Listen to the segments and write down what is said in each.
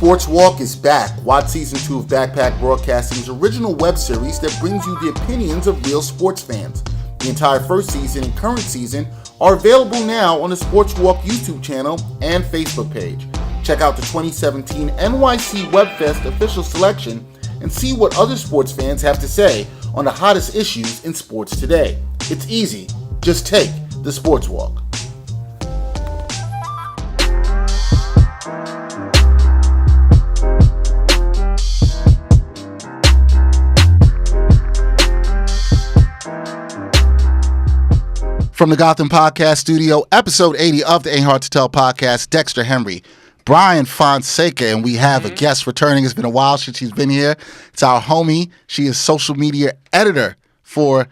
Sports Walk is back. Watch Season 2 of Backpack Broadcasting's original web series that brings you the opinions of real sports fans. The entire first season and current season are available now on the Sports Walk YouTube channel and Facebook page. Check out the 2017 NYC WebFest official selection and see what other sports fans have to say on the hottest issues in sports today. It's easy. Just take the Sports Walk. From the Gotham Podcast Studio, episode 80 of the AHTT Podcast, Dexter Henry, Brian Fonseca, and we have a guest returning. It's been a while since she's been here. It's our homie. She is social media editor for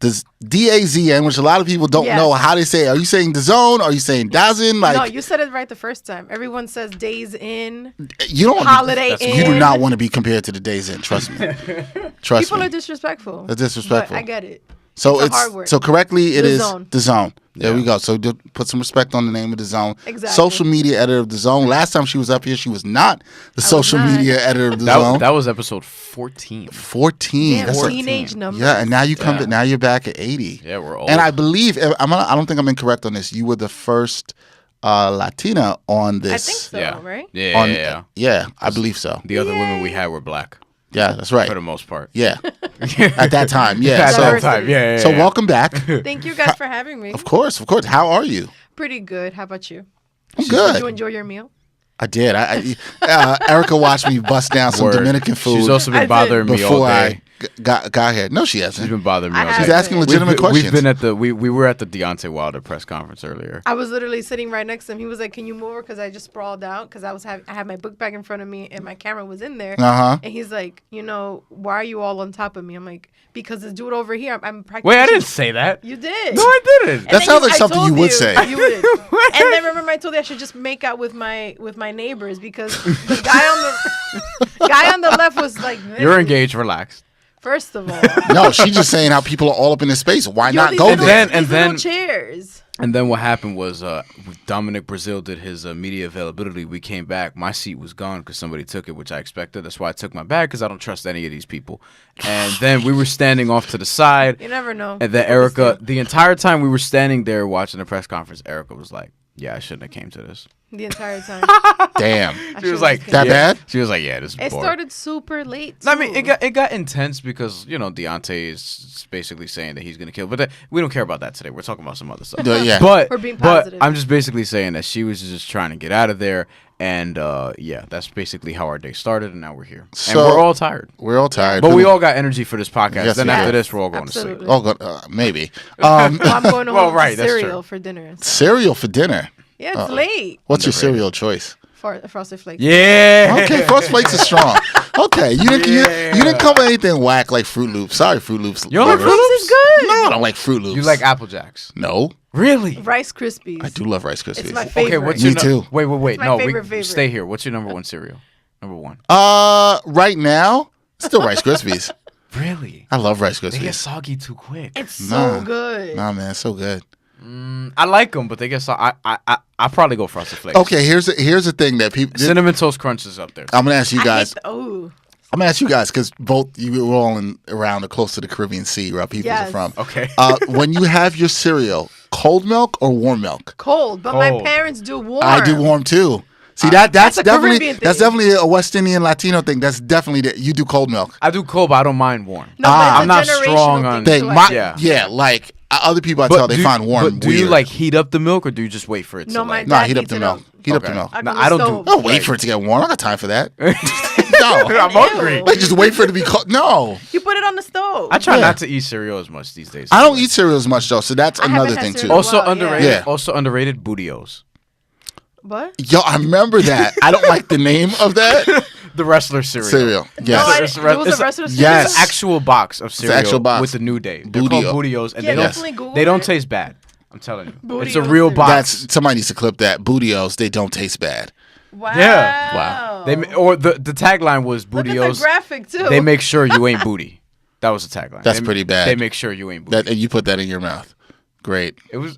the DAZN, which a lot of people don't know how they say it. Are you saying DAZN? Are you saying DAZN? No, you said it right the first time. Everyone says Days In, you don't Holiday In. You do not want to be compared to the Days In, trust me. Trust People me. are disrespectful. They're disrespectful. But I get it. So it's a hard word. So correctly it is DAZN. DAZN. There we go. So put some respect on the name of DAZN. Exactly. Social media editor of DAZN. Last time she was up here, she was not the social media editor of DAZN. That was episode 14. 14. Damn, That's teenage numbers. Yeah, and now you come to, now you're back at 80. Yeah, we're old. And I believe I don't think I'm incorrect on this. You were the first Latina on this. I think so, right? Yeah, I believe so. The other women we had were black. Yeah, that's right. For the most part. Yeah. At that time, yeah. At that time, yeah. So welcome back. Thank you guys for having me. Of course. How are you? Pretty good. How about you? I'm good. Did you enjoy your meal? I did. Erika watched me bust down some Dominican food. She's also been bothering me all day. Got here. No, she hasn't. She's been bothering me all day. She's asking legitimate questions. We've been at we were at the Deontay Wilder press conference earlier. I was literally sitting right next to him. He was like, "Can you move over?" Because I just sprawled out because I had my book bag in front of me and my camera was in there. And he's like, "Why are you all on top of me?" I'm like, "Because this dude over here, I'm practicing." Wait, I didn't say that. You did. No, I didn't. That sounds like something you would say. You would. And then remember, I told you I should just make out with my neighbors because the guy on the left was like, "You're engaged. Relax." First of all, no, she's just saying how people are all up in this space. Why not go there? And then chairs. And then what happened was Dominic Breazeale did his media availability. We came back. My seat was gone because somebody took it, which I expected. That's why I took my bag because I don't trust any of these people. And then we were standing off to the side. You never know. And then Erika, the entire time we were standing there watching the press conference, Erika was like, "Yeah, I shouldn't have came to this." The entire time. Damn. She was like, that bad? She was like, "Yeah, this is boring." It started super late, too. I mean, it got intense because, Deontay is basically saying that he's going to kill. But we don't care about that today. We're talking about some other stuff. We're being positive. But I'm just basically saying that she was just trying to get out of there. And, that's basically how our day started. And now we're here. So, and we're all tired. We're all tired. But we all got energy for this podcast. Yes, then after this, we're all going to sleep. Oh, maybe. I'm going to have cereal for dinner. Cereal for dinner? Yeah, it's late. What's your cereal choice? Frosted Flakes. Yeah. Okay, Frosted Flakes is strong. Okay, you didn't come with anything whack like Fruit Loops. Sorry, Fruit Loops. You don't like Fruit Loops? Is good. No, I don't like Fruit Loops. You like Apple Jacks? No. Really? Rice Krispies. I do love Rice Krispies. It's my favorite. Okay, what's Me your too. Wait. My favorite. Stay here. What's your number one cereal? Number one. Right now, still Rice Krispies. Really? I love Rice Krispies. They get soggy too quick. It's so good. Nah, man, it's so good. I like them, but they get so. I probably go Frosted Flakes. Okay, here's the thing that people. Cinnamon Toast Crunch is up there. I'm gonna ask you guys. I'm gonna ask you guys because both you were all around or close to the Caribbean Sea, where our people are from. Okay. When you have your cereal, cold milk or warm milk? Cold, but my parents do warm. I do warm too. See that's a definitely a West Indian Latino thing. That's definitely you do cold milk. I do cold, but I don't mind warm. No, I'm not strong on thing. Like other people I tell they find warm. But do you like heat up the milk or do you just wait for it? No, to heat up the milk. Heat up the milk. I don't do. Don't wait for it to get warm. I got time for that. No, I'm hungry. Like just wait for it to be cold. No, you put it on the stove. I try not to eat cereal as much these days. I don't eat cereal as much though, so that's another thing too. Also underrated. Yeah. Also underrated. Bootios. What? Yo, I remember that. I don't like the name of that. The wrestler cereal. Yes. No, it was a wrestler cereal? Yes. It's an actual box of cereal with the New Day. They're called Bootios, and they don't taste bad. I'm telling you. Bootios it's a real box. Somebody needs to clip that. Bootios, they don't taste bad. Wow. Yeah. Wow. The tagline was Bootios. Look at the graphic too. They make sure you ain't booty. That was the tagline. That's pretty bad. They make sure you ain't booty. And you put that in your mouth. Great. It was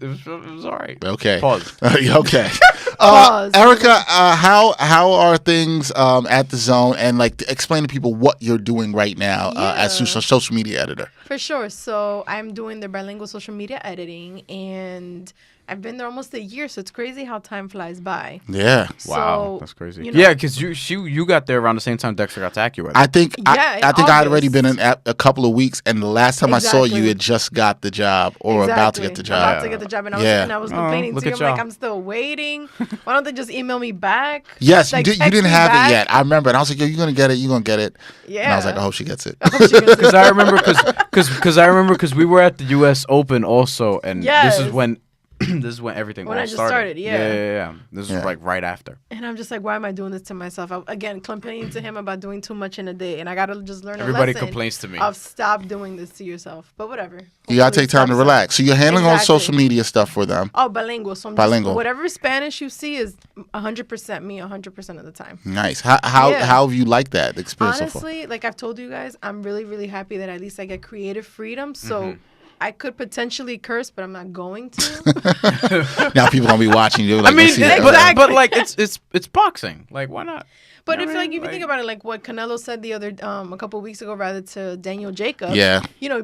all right. Okay. Pause. Okay. Pause. Erika, how are things at the Zone, and like explain to people what you're doing right now as social media editor? For sure. So I'm doing the bilingual social media editing, and I've been there almost a year, so it's crazy how time flies by. Yeah. Wow, that's crazy. Yeah, because you got there around the same time Dexter got to AccuWeather. I think I had already been in a couple of weeks, and the last time I saw you, had just got the job or about to get the job. About to get the job, and I was complaining to you. I'm like, I'm still waiting. Why don't they just email me back? Yes, like, you didn't have it yet. I remember, and I was like, "Yo, you're gonna get it. You're gonna get it." Yeah. And I was like, "I hope she gets it." Because I remember, because we were at the U.S. Open also, and this is when everything when I just started. Yeah. This was like right after. And I'm just like, why am I doing this to myself? Again, complaining to him about doing too much in a day, and I gotta just learn. Everybody complains to me of stop doing this to yourself. But whatever. You gotta take time to relax. So you're handling all the social media stuff for them. Oh, bilingual. So I'm bilingual. Whatever Spanish you see is 100% me, 100% of the time. Nice. How have you liked that experience? Honestly, like I've told you guys, I'm really, really happy that at least I get creative freedom. So. I could potentially curse, but I'm not going to. Now people gonna be watching you. Like, but like it's boxing. Like, why not? But if you think about it, like what Canelo said a couple of weeks ago, rather to Daniel Jacobs. Yeah.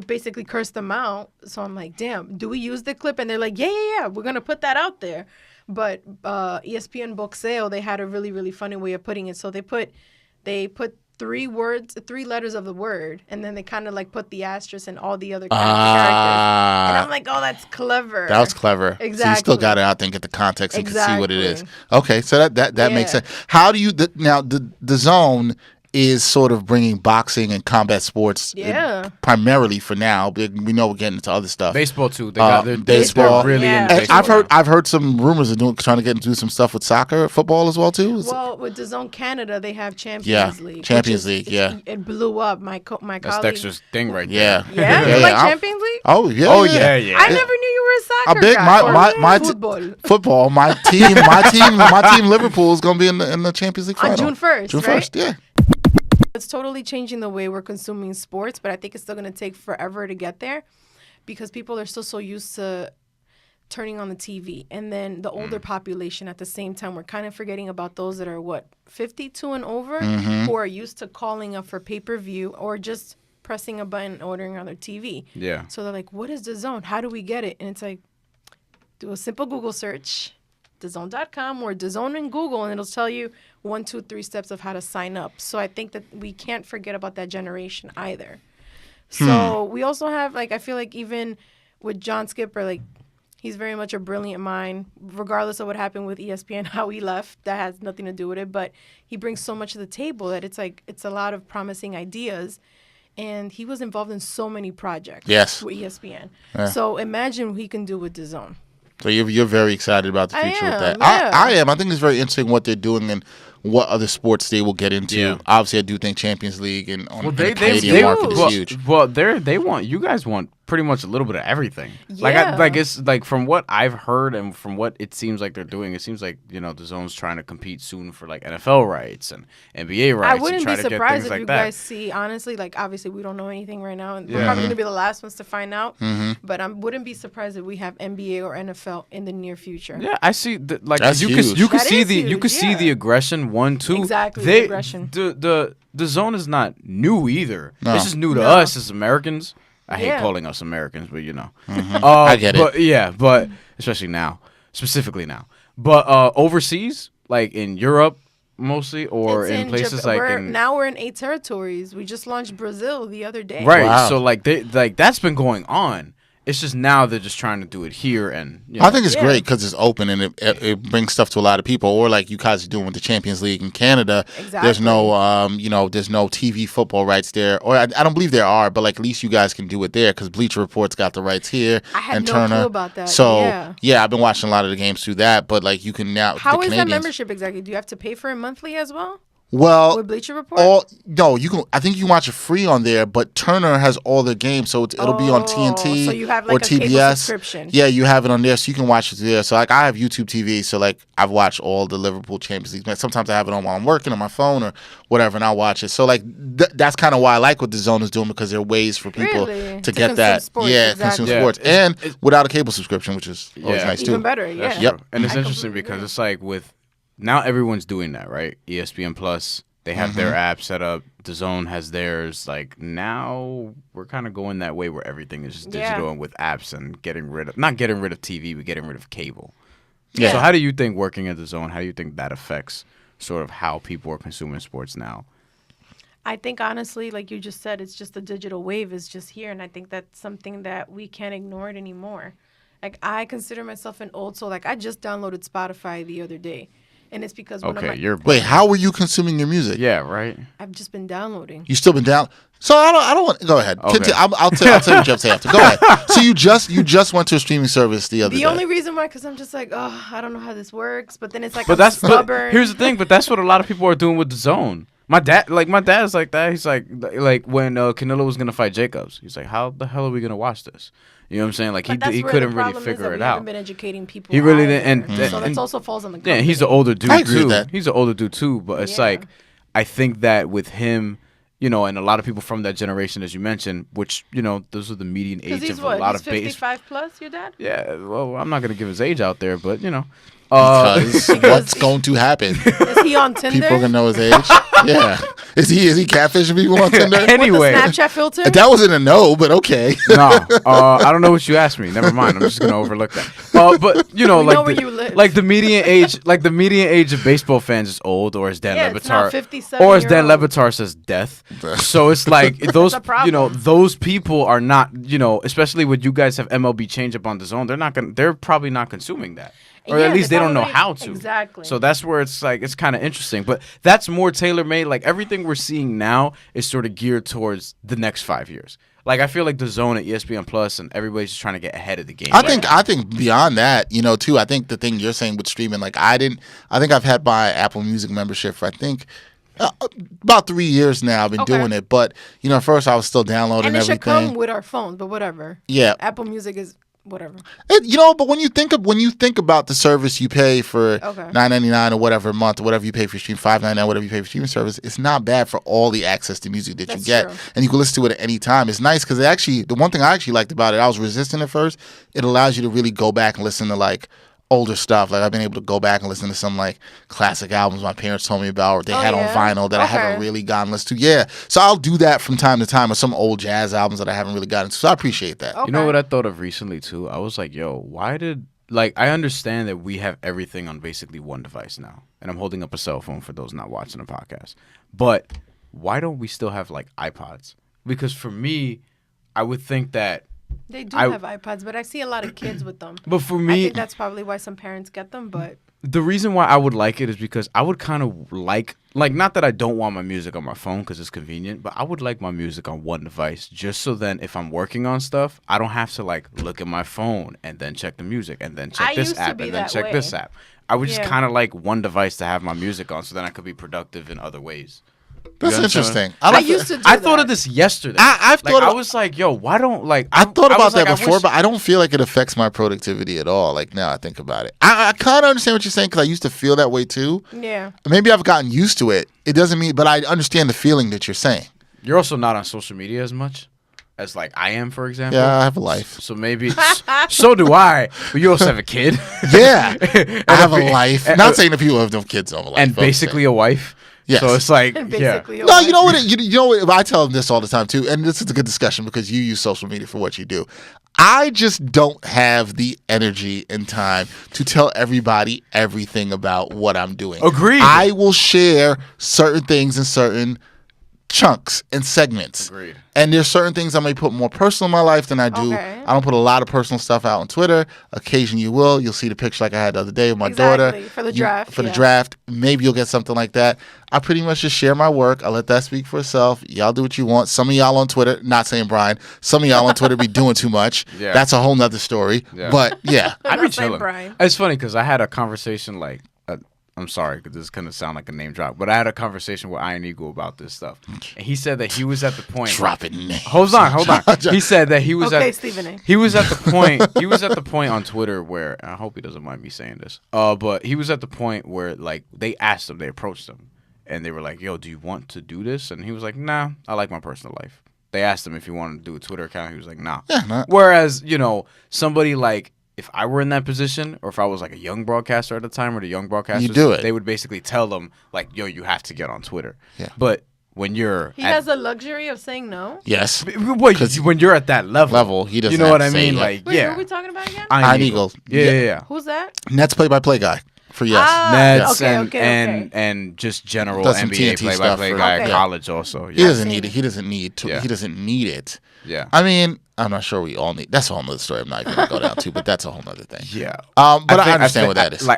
Basically cursed them out. So I'm like, damn, do we use the clip? And they're like, yeah, we're gonna put that out there. But ESPN Breazeale, they had a really, really funny way of putting it. So they put 3 letters of the word, and then they kind of like put the asterisk and all the other characters. And I'm like, oh, that's clever. That was clever. Exactly. So you still got it out there and get the context and can see what it is. Okay, so that makes sense. How do you now the Zone is sort of bringing boxing and combat sports primarily for now. We know we're getting into other stuff. Baseball too. They got their baseball. Really into baseball. I've heard some rumors of trying to get into some stuff with soccer, football as well too. Well, with DAZN Canada, they have Champions League. Champions League. It blew up. My colleague. That's Dexter's thing right there. Yeah. You like Champions League? Oh yeah. I never knew you were a soccer guy. My football. My team Liverpool is gonna be in the Champions League final on June 1st. June 1st. Yeah. It's totally changing the way we're consuming sports, but I think it's still going to take forever to get there because people are still so used to turning on the TV. And then the older population at the same time, we're kind of forgetting about those that are, 52 and over, who are used to calling up for pay-per-view or just pressing a button and ordering on their TV. Yeah. So they're like, what is DAZN? How do we get it? And it's like, do a simple Google search. DAZN.com or DAZN in Google, and it'll tell you 1, 2, 3 steps of how to sign up. So I think that we can't forget about that generation either. So we also have, I feel like even with John Skipper, he's very much a brilliant mind, regardless of what happened with ESPN, how he left. That has nothing to do with it, but he brings so much to the table that it's a lot of promising ideas. And he was involved in so many projects with ESPN. Yeah. So imagine what he can do with DAZN. So you're very excited about the future with that. Yeah. I am. I think it's very interesting what they're doing and what other sports they will get into. Yeah. Obviously, I do think Champions League and the Canadian market is huge. Well, you guys want pretty much a little bit of everything. Yeah. It's from what I've heard and from what it seems like they're doing, it seems like DAZN's trying to compete soon for NFL rights and NBA rights. I wouldn't be surprised if you guys see, honestly, obviously we don't know anything right now, and we're probably going to be the last ones to find out. But I wouldn't be surprised if we have NBA or NFL in the near future. Yeah, I see. That's you huge. could see the aggression. 1, 2. Exactly, the aggression. The Zone is not new either. No. This is new to us as Americans. I hate calling us Americans, but I get it. But especially now, specifically now. But overseas, like in Europe mostly, or in places now we're in 8 territories. We just launched Breazeale the other day. Right. Wow. So that's been going on. It's just now they're just trying to do it here, and I think it's great because it's open and it brings stuff to a lot of people. Or like you guys are doing with the Champions League in Canada, there's no there's no TV football rights there, or I don't believe there are, but at least you guys can do it there because Bleacher Report's got the rights here. I had and no Turner. clue about that. So I've been watching a lot of the games through that, but you can now. How is that membership exactly? Do you have to pay for it monthly as well? Well, with Bleacher Report? No, you can. I think you can watch it free on there, but Turner has all the games, so it'll be on TNT so you have or like a cable TBS. subscription. Yeah, you have it on there, so you can watch it there. So like, I have YouTube TV, so like I've watched all the Liverpool Champions League. Sometimes I have it on while I'm working on my phone or whatever, and I'll watch it. So like that's kind of why I like what DAZN is doing, because there are ways for people to get that. Sports, consume sports, and without a cable subscription, which is always nice too. Even better, yeah. Yep. And it's interesting because it's like with now everyone's doing that, right? ESPN Plus. They have their app set up. DAZN has theirs. Like now, we're kind of going that way where everything is just digital and with apps and not getting rid of TV, but getting rid of cable. Yeah. So how do you think working at DAZN? How do you think that affects sort of how people are consuming sports now? I think honestly, like you just said, it's just the digital wave is just here, and I think that's something that we can't ignore it anymore. Like I consider myself an old soul. Like I just downloaded Spotify the other day. And it's because wait, how were you consuming your music? Yeah, right. I've just been downloading. You still been down? So I don't want. Go ahead. Okay. I'll tell you what you have to say after. Go ahead. So you just went to a streaming service the other day. The only reason why, because I'm just like, I don't know how this works. But then it's like, but I'm stubborn. Here's the thing. But that's what a lot of people are doing with DAZN. My dad's like that. He's like when Canelo was gonna fight Jacobs. He's like, how the hell are we gonna watch this? You know what I'm saying? Like he couldn't really figure it out. Haven't been educating people. He really didn't, so that also falls on the company. Yeah, he's an older dude I agree with that. He's an older dude too. But it's like, I think that with him, you know, and a lot of people from that generation, as you mentioned, which those are the median age of a lot of base. 55 plus, your dad? Yeah, well, I'm not gonna give his age out there, but because what's going to happen? Is he on Tinder? People are gonna know his age. Yeah, is he catfishing people on Tinder? Anyway, with the Snapchat filter. That wasn't a no, but okay. No, I don't know what you asked me. Never mind. I'm just gonna overlook that. But like the median age of baseball fans is old, or as Dan Levitar says, death. So it's like those those people are not especially when you guys have MLB change up on DAZN. They're probably not consuming that. Or at least they don't know how to. Exactly. So that's where it's like it's kind of interesting. But that's more tailor-made. Like everything we're seeing now is sort of geared towards the next 5 years. Like I feel like DAZN at ESPN Plus and everybody's just trying to get ahead of the game. I think beyond that, too. I think the thing you're saying with streaming, like I think I've had my Apple Music membership for about 3 years now. I've been doing it, but at first I was still downloading everything. And it should come with our phones, but whatever. Yeah. Apple Music is. Whatever. But when you think about the service you pay for $9.99 or whatever a month, or whatever you pay for stream, $5.99, whatever you pay for streaming service, it's not bad for all the access to music that you get, and you can listen to it at any time. It's nice because the one thing I actually liked about it, I was resistant at first. It allows you to really go back and listen to like older stuff. Like I've been able to go back and listen to some like classic albums my parents told me about or they had on vinyl that I haven't really gotten listened to. Yeah. So I'll do that from time to time, or some old jazz albums that I haven't really gotten to. So I appreciate that. You know what I thought of recently too? I was like, I understand that we have everything on basically one device now. And I'm holding up a cell phone for those not watching the podcast. But why don't we still have like iPods? Because for me, I would think that they do have iPods, but I see a lot of kids with them. But for me, I think that's probably why some parents get them. But the reason why I would like it is because I would kind of like not that I don't want my music on my phone because it's convenient, but I would like my music on one device just so then if I'm working on stuff, I don't have to like look at my phone and then check the music and then check this app and then check this app. I would just kind of like one device to have my music on so then I could be productive in other ways. That's interesting. I thought of this yesterday. I was like, yo, why don't I thought about that before, but I don't feel like it affects my productivity at all. Like now I think about it. I kind of understand what you're saying because I used to feel that way too. Yeah. Maybe I've gotten used to it. It doesn't mean, but I understand the feeling that you're saying. You're also not on social media as much as like I am, for example. Yeah, I have a life. So maybe, so do I. But you also have a kid. Yeah, I have a life. Not saying that people have no kids don't have a life. And basically a wife. Yes. So it's like, No, you know what? You know what? I tell them this all the time too, and this is a good discussion because you use social media for what you do. I just don't have the energy and time to tell everybody everything about what I'm doing. Agreed. I will share certain things in certain chunks and segments. Agreed. And there's certain things I may put more personal in my life than I do. Okay. I don't put a lot of personal stuff out on Twitter. Occasionally you will. You'll see the picture like I had the other day with my daughter. For the draft. For the draft. Maybe you'll get something like that. I pretty much just share my work. I let that speak for itself. Y'all do what you want. Some of y'all on Twitter, not saying Brian, some of y'all on Twitter be doing too much. Yeah. That's a whole nother story. Yeah. But yeah. I'd be chilling. It's funny because I had a conversation like I'm sorry, because this is gonna sound like a name drop, but I had a conversation with Iron Eagle about this stuff, and he said that he was at the point. Dropping names. Hold on. He said that he was Stephen A. He was at the point. He was at the point on Twitter where, and I hope he doesn't mind me saying this. But he was at the point where like they asked him, they approached him, and they were like, "Yo, do you want to do this?" And he was like, "Nah, I like my personal life." They asked him if he wanted to do a Twitter account. He was like, "Nah." Yeah, Whereas, somebody like, if I were in that position, or if I was like a young broadcaster at the time, or the young broadcasters, you do it. They would basically tell them like, "Yo, you have to get on Twitter." Yeah. But when you're he has the luxury of saying no. Yes. When you're at that level, he doesn't. You know what I It. mean? Like, Wait, yeah. who are we talking about again? Iron Eagle. Yeah. Who's that? Nets play-by-play guy for yes. Nets okay. and just general Does some NBA TNT play-by-play stuff guy at Okay. college also. He Yeah. doesn't need it. He doesn't need it. Yeah. I mean, I'm not sure we all need. That's a whole nother story. I'm not even gonna go down to, but that's a whole nother thing. Yeah. But I understand what that is.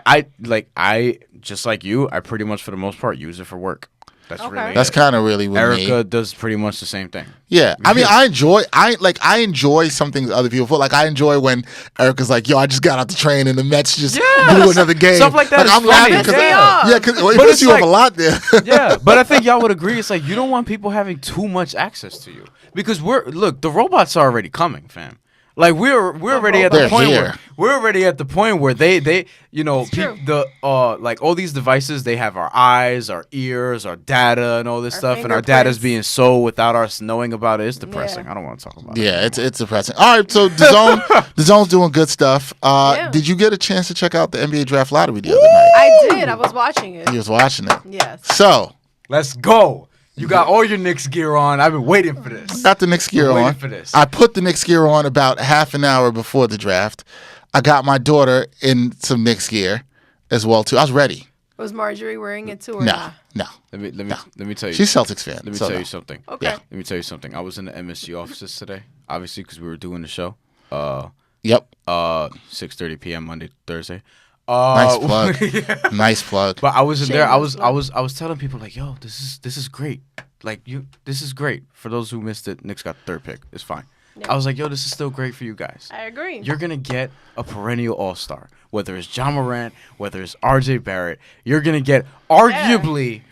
I just like you. I pretty much for the most part use it for work. That's really. That's kind of really with Erica me. does pretty much the same thing. Yeah, I mean, I enjoy some things other people feel. Like I enjoy when Erica's like, "Yo, I just got out the train and the Mets just blew another game." Stuff like that. I'm laughing because it puts you up a lot there. Yeah, but I think y'all would agree. It's like you don't want people having too much access to you because the robots are already coming, fam. Like we're already at the point where they like all these devices, they have our eyes, our ears, our data, and all this stuff, and our data's being sold without us knowing about it. It's depressing. I don't want to talk about it. Yeah, it's depressing. All right, so DAZN's doing good stuff. Did you get a chance to check out the NBA Draft Lottery the other night? I did. I was watching it. He was watching it. Yes. So let's go. You got all your Knicks gear on. I've been waiting for this. Got the Knicks gear on. For this. I put the Knicks gear on about half an hour before the draft. I got my daughter in some Knicks gear as well too. I was ready. Was Marjorie wearing it too or No, not? no. Let me tell you. She's a Celtics fan. Let me tell you something. Okay. Yeah. Let me tell you something. I was in the MSG offices today, obviously because we were doing the show. Yep. 6:30 p.m. Monday, Thursday. Nice plug. Nice plug. But I was in there. I was telling people like, yo, this is great. Like this is great. For those who missed it, Knicks got the 3rd pick. It's fine. Yeah. I was like, yo, this is still great for you guys. I agree. You're gonna get a perennial all-star, whether it's Ja Morant, whether it's RJ Barrett. You're gonna get arguably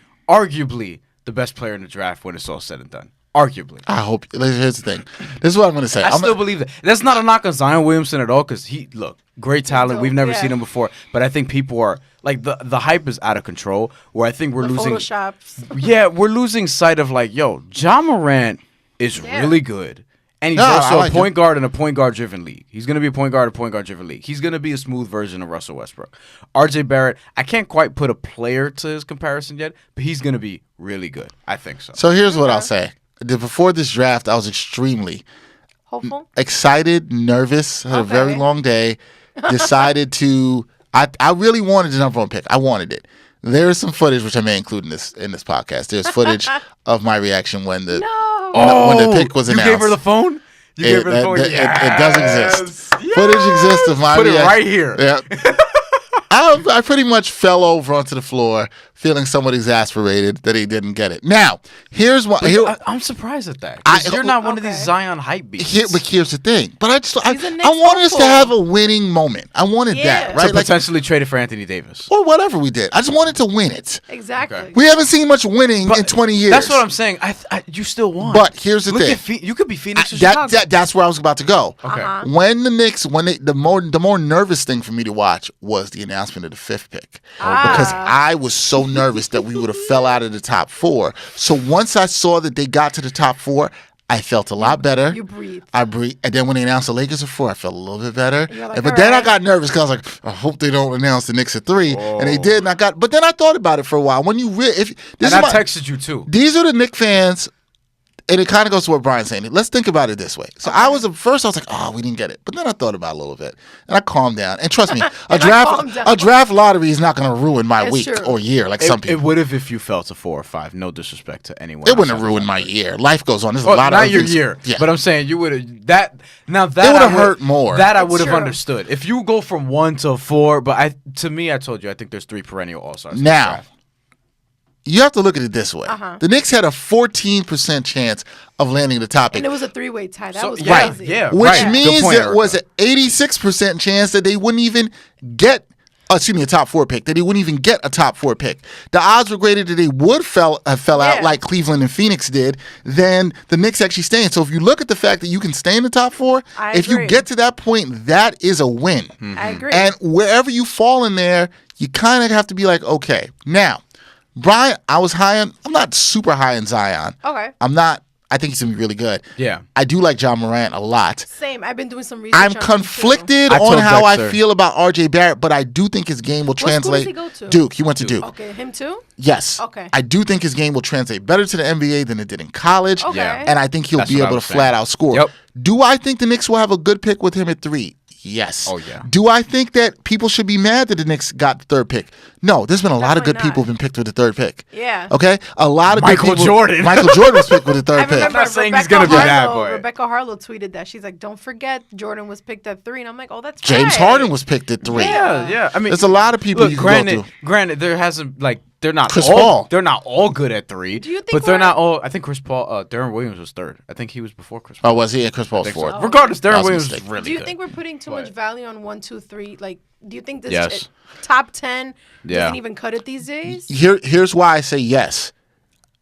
the best player in the draft when it's all said and done. Arguably. I hope. Here's the thing. This is what I'm going to say. I still believe that. That's not a knock on Zion Williamson at all because great talent. We've never seen him before. But I think people are, like, the hype is out of control where I think we're losing. Photoshops. Yeah, we're losing sight of, like, yo, Ja Morant is really good. And he's also a point guard in a point guard driven league. He's going to be a point guard driven league. He's going to be a smooth version of Russell Westbrook. RJ Barrett, I can't quite put a player to his comparison yet, but he's going to be really good. I think so. So here's what I'll say. Before this draft, I was extremely hopeful, excited, nervous, had a very long day, decided to I really wanted the number 1 pick. I wanted it. There is some footage which I may include in this podcast. There's footage of my reaction when the pick was announced. You gave her the phone? You gave her the phone? It does exist. Yes. Footage exists of my reaction. Put it right here. Yeah. I pretty much fell over onto the floor, feeling somewhat exasperated that he didn't get it. Now, here's what I'm surprised at that. Because you're not one of these Zion hype beasts. But here's the thing. But I wanted us to have a winning moment. I wanted that, right? So potentially trade it for Anthony Davis. Or whatever we did. I just wanted to win it. Exactly. Okay. We haven't seen much winning in 20 years. That's what I'm saying. You still won. But here's the thing. You could be Phoenix or Chicago. That's where I was about to go. Okay. When the Knicks, the more nervous thing for me to watch was the announcement of the 5th pick. Because I was so nervous that we would have fell out of the top 4. So once I saw that they got to the top 4, I felt a lot better. You breathed. I breathed. And then when they announced the Lakers at 4, I felt a little bit better. Like, but then I got nervous because I was like, I hope they don't announce the Knicks at 3. And they did. But then I thought about it for a while. When you I texted you too. These are the Knicks fans. And it kind of goes to what Brian's saying. Let's think about it this way. So I was like, oh, we didn't get it. But then I thought about it a little bit. And I calmed down. And trust me, a draft lottery is not going to ruin my week or year like some people. It would have if you fell to 4 or 5. No disrespect to anyone. It wouldn't have ruined my year. Life goes on. There's a lot of not your year. Yeah. But I'm saying you would have that it would have hurt more. That I would have understood. If you go from 1 to 4, but I told you I think there's 3 perennial all-stars. Now, you have to look at it this way. The Knicks had a 14% chance of landing the top pick. And it was a 3-way tie. That was right. crazy. Yeah, which means there was an 86% chance that they wouldn't even get a top 4 pick, that he wouldn't even get a top 4 pick. The odds were greater that they would fell out like Cleveland and Phoenix did than the Knicks actually staying. So if you look at the fact that you can stay in the top 4, if you get to that point, that is a win. Mm-hmm. I agree. And wherever you fall in there, you kind of have to be like, okay. Now, Brian, I'm not super high on Zion. Okay. I think he's going to be really good. Yeah. I do like John Morant a lot. Same. I've been doing some research. I'm conflicted on how Dexter. I feel about R.J. Barrett, but I do think his game will translate. What school does he go to? Duke. He went to Duke. Okay, him too? Yes. Okay. I do think his game will translate better to the NBA than it did in college. Okay. Yeah. And I think he'll That's be what I able to was saying. flat out score. Yep. Do I think the Knicks will have a good pick with him at 3? Yes. Oh, yeah. Do I think that people should be mad that the Knicks got the 3rd pick? No. There's been a lot of good Definitely people who've been picked with the 3rd pick. Yeah. Okay? A lot of Michael good people. Jordan. Michael Jordan was picked with the 3rd I pick. remember not saying he's Rebecca gonna be that, Harlow- boy. Rebecca Harlow tweeted that. She's like, don't forget Jordan was picked at 3. And I'm like, oh, that's James right. Harden was picked at 3. Yeah. I mean, There's a lot of people look, you can go through. Granted, there hasn't they're not Chris all, Paul. They're not all good at 3. Do you think but they're we're- not all. I think Chris Paul, Darren Williams was 3rd. I think he was before Chris Paul. Oh, was he? Yeah, Chris Paul's I think 4th. so. Regardless, That Darren was a Williams was mistake. really Do you good. think we're putting too much value on 1, 2, 3? Like, do you think this Yes. top 10 Yeah. doesn't even cut it these days? Here's why I say yes.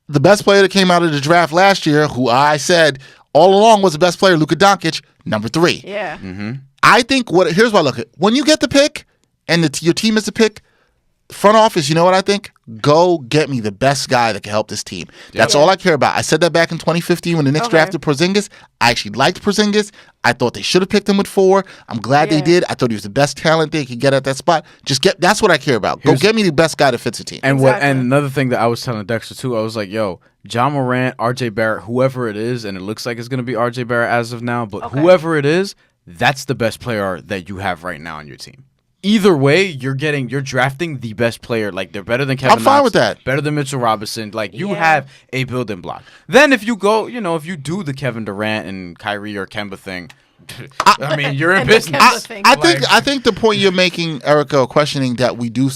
The best player that came out of the draft last year, who I said all along was the best player, Luka Doncic, number 3. Yeah. Mm-hmm. I think here's what I look at. When you get the pick and your team is the pick, front office, you know what I think? Go get me the best guy that can help this team. That's all I care about. I said that back in 2015 when the Knicks drafted Porzingis. I actually liked Porzingis. I thought they should have picked him with 4. I'm glad they did. I thought he was the best talent they could get at that spot. That's what I care about. Go get me the best guy that fits the team. And Exactly. and another thing that I was telling Dexter too, I was like, yo, John Morant, R.J. Barrett, whoever it is, and it looks like it's going to be R.J. Barrett as of now, but whoever it is, that's the best player that you have right now on your team. Either way, you're drafting the best player. Like, they're better than Kevin I'm fine Knox, with that. better than Mitchell Robinson. Like, you have a building block. Then if you go, if you do the Kevin Durant and Kyrie or Kemba thing, I mean, you're in And the business. Kemba thing. I think the point you're making, Erika, questioning that we do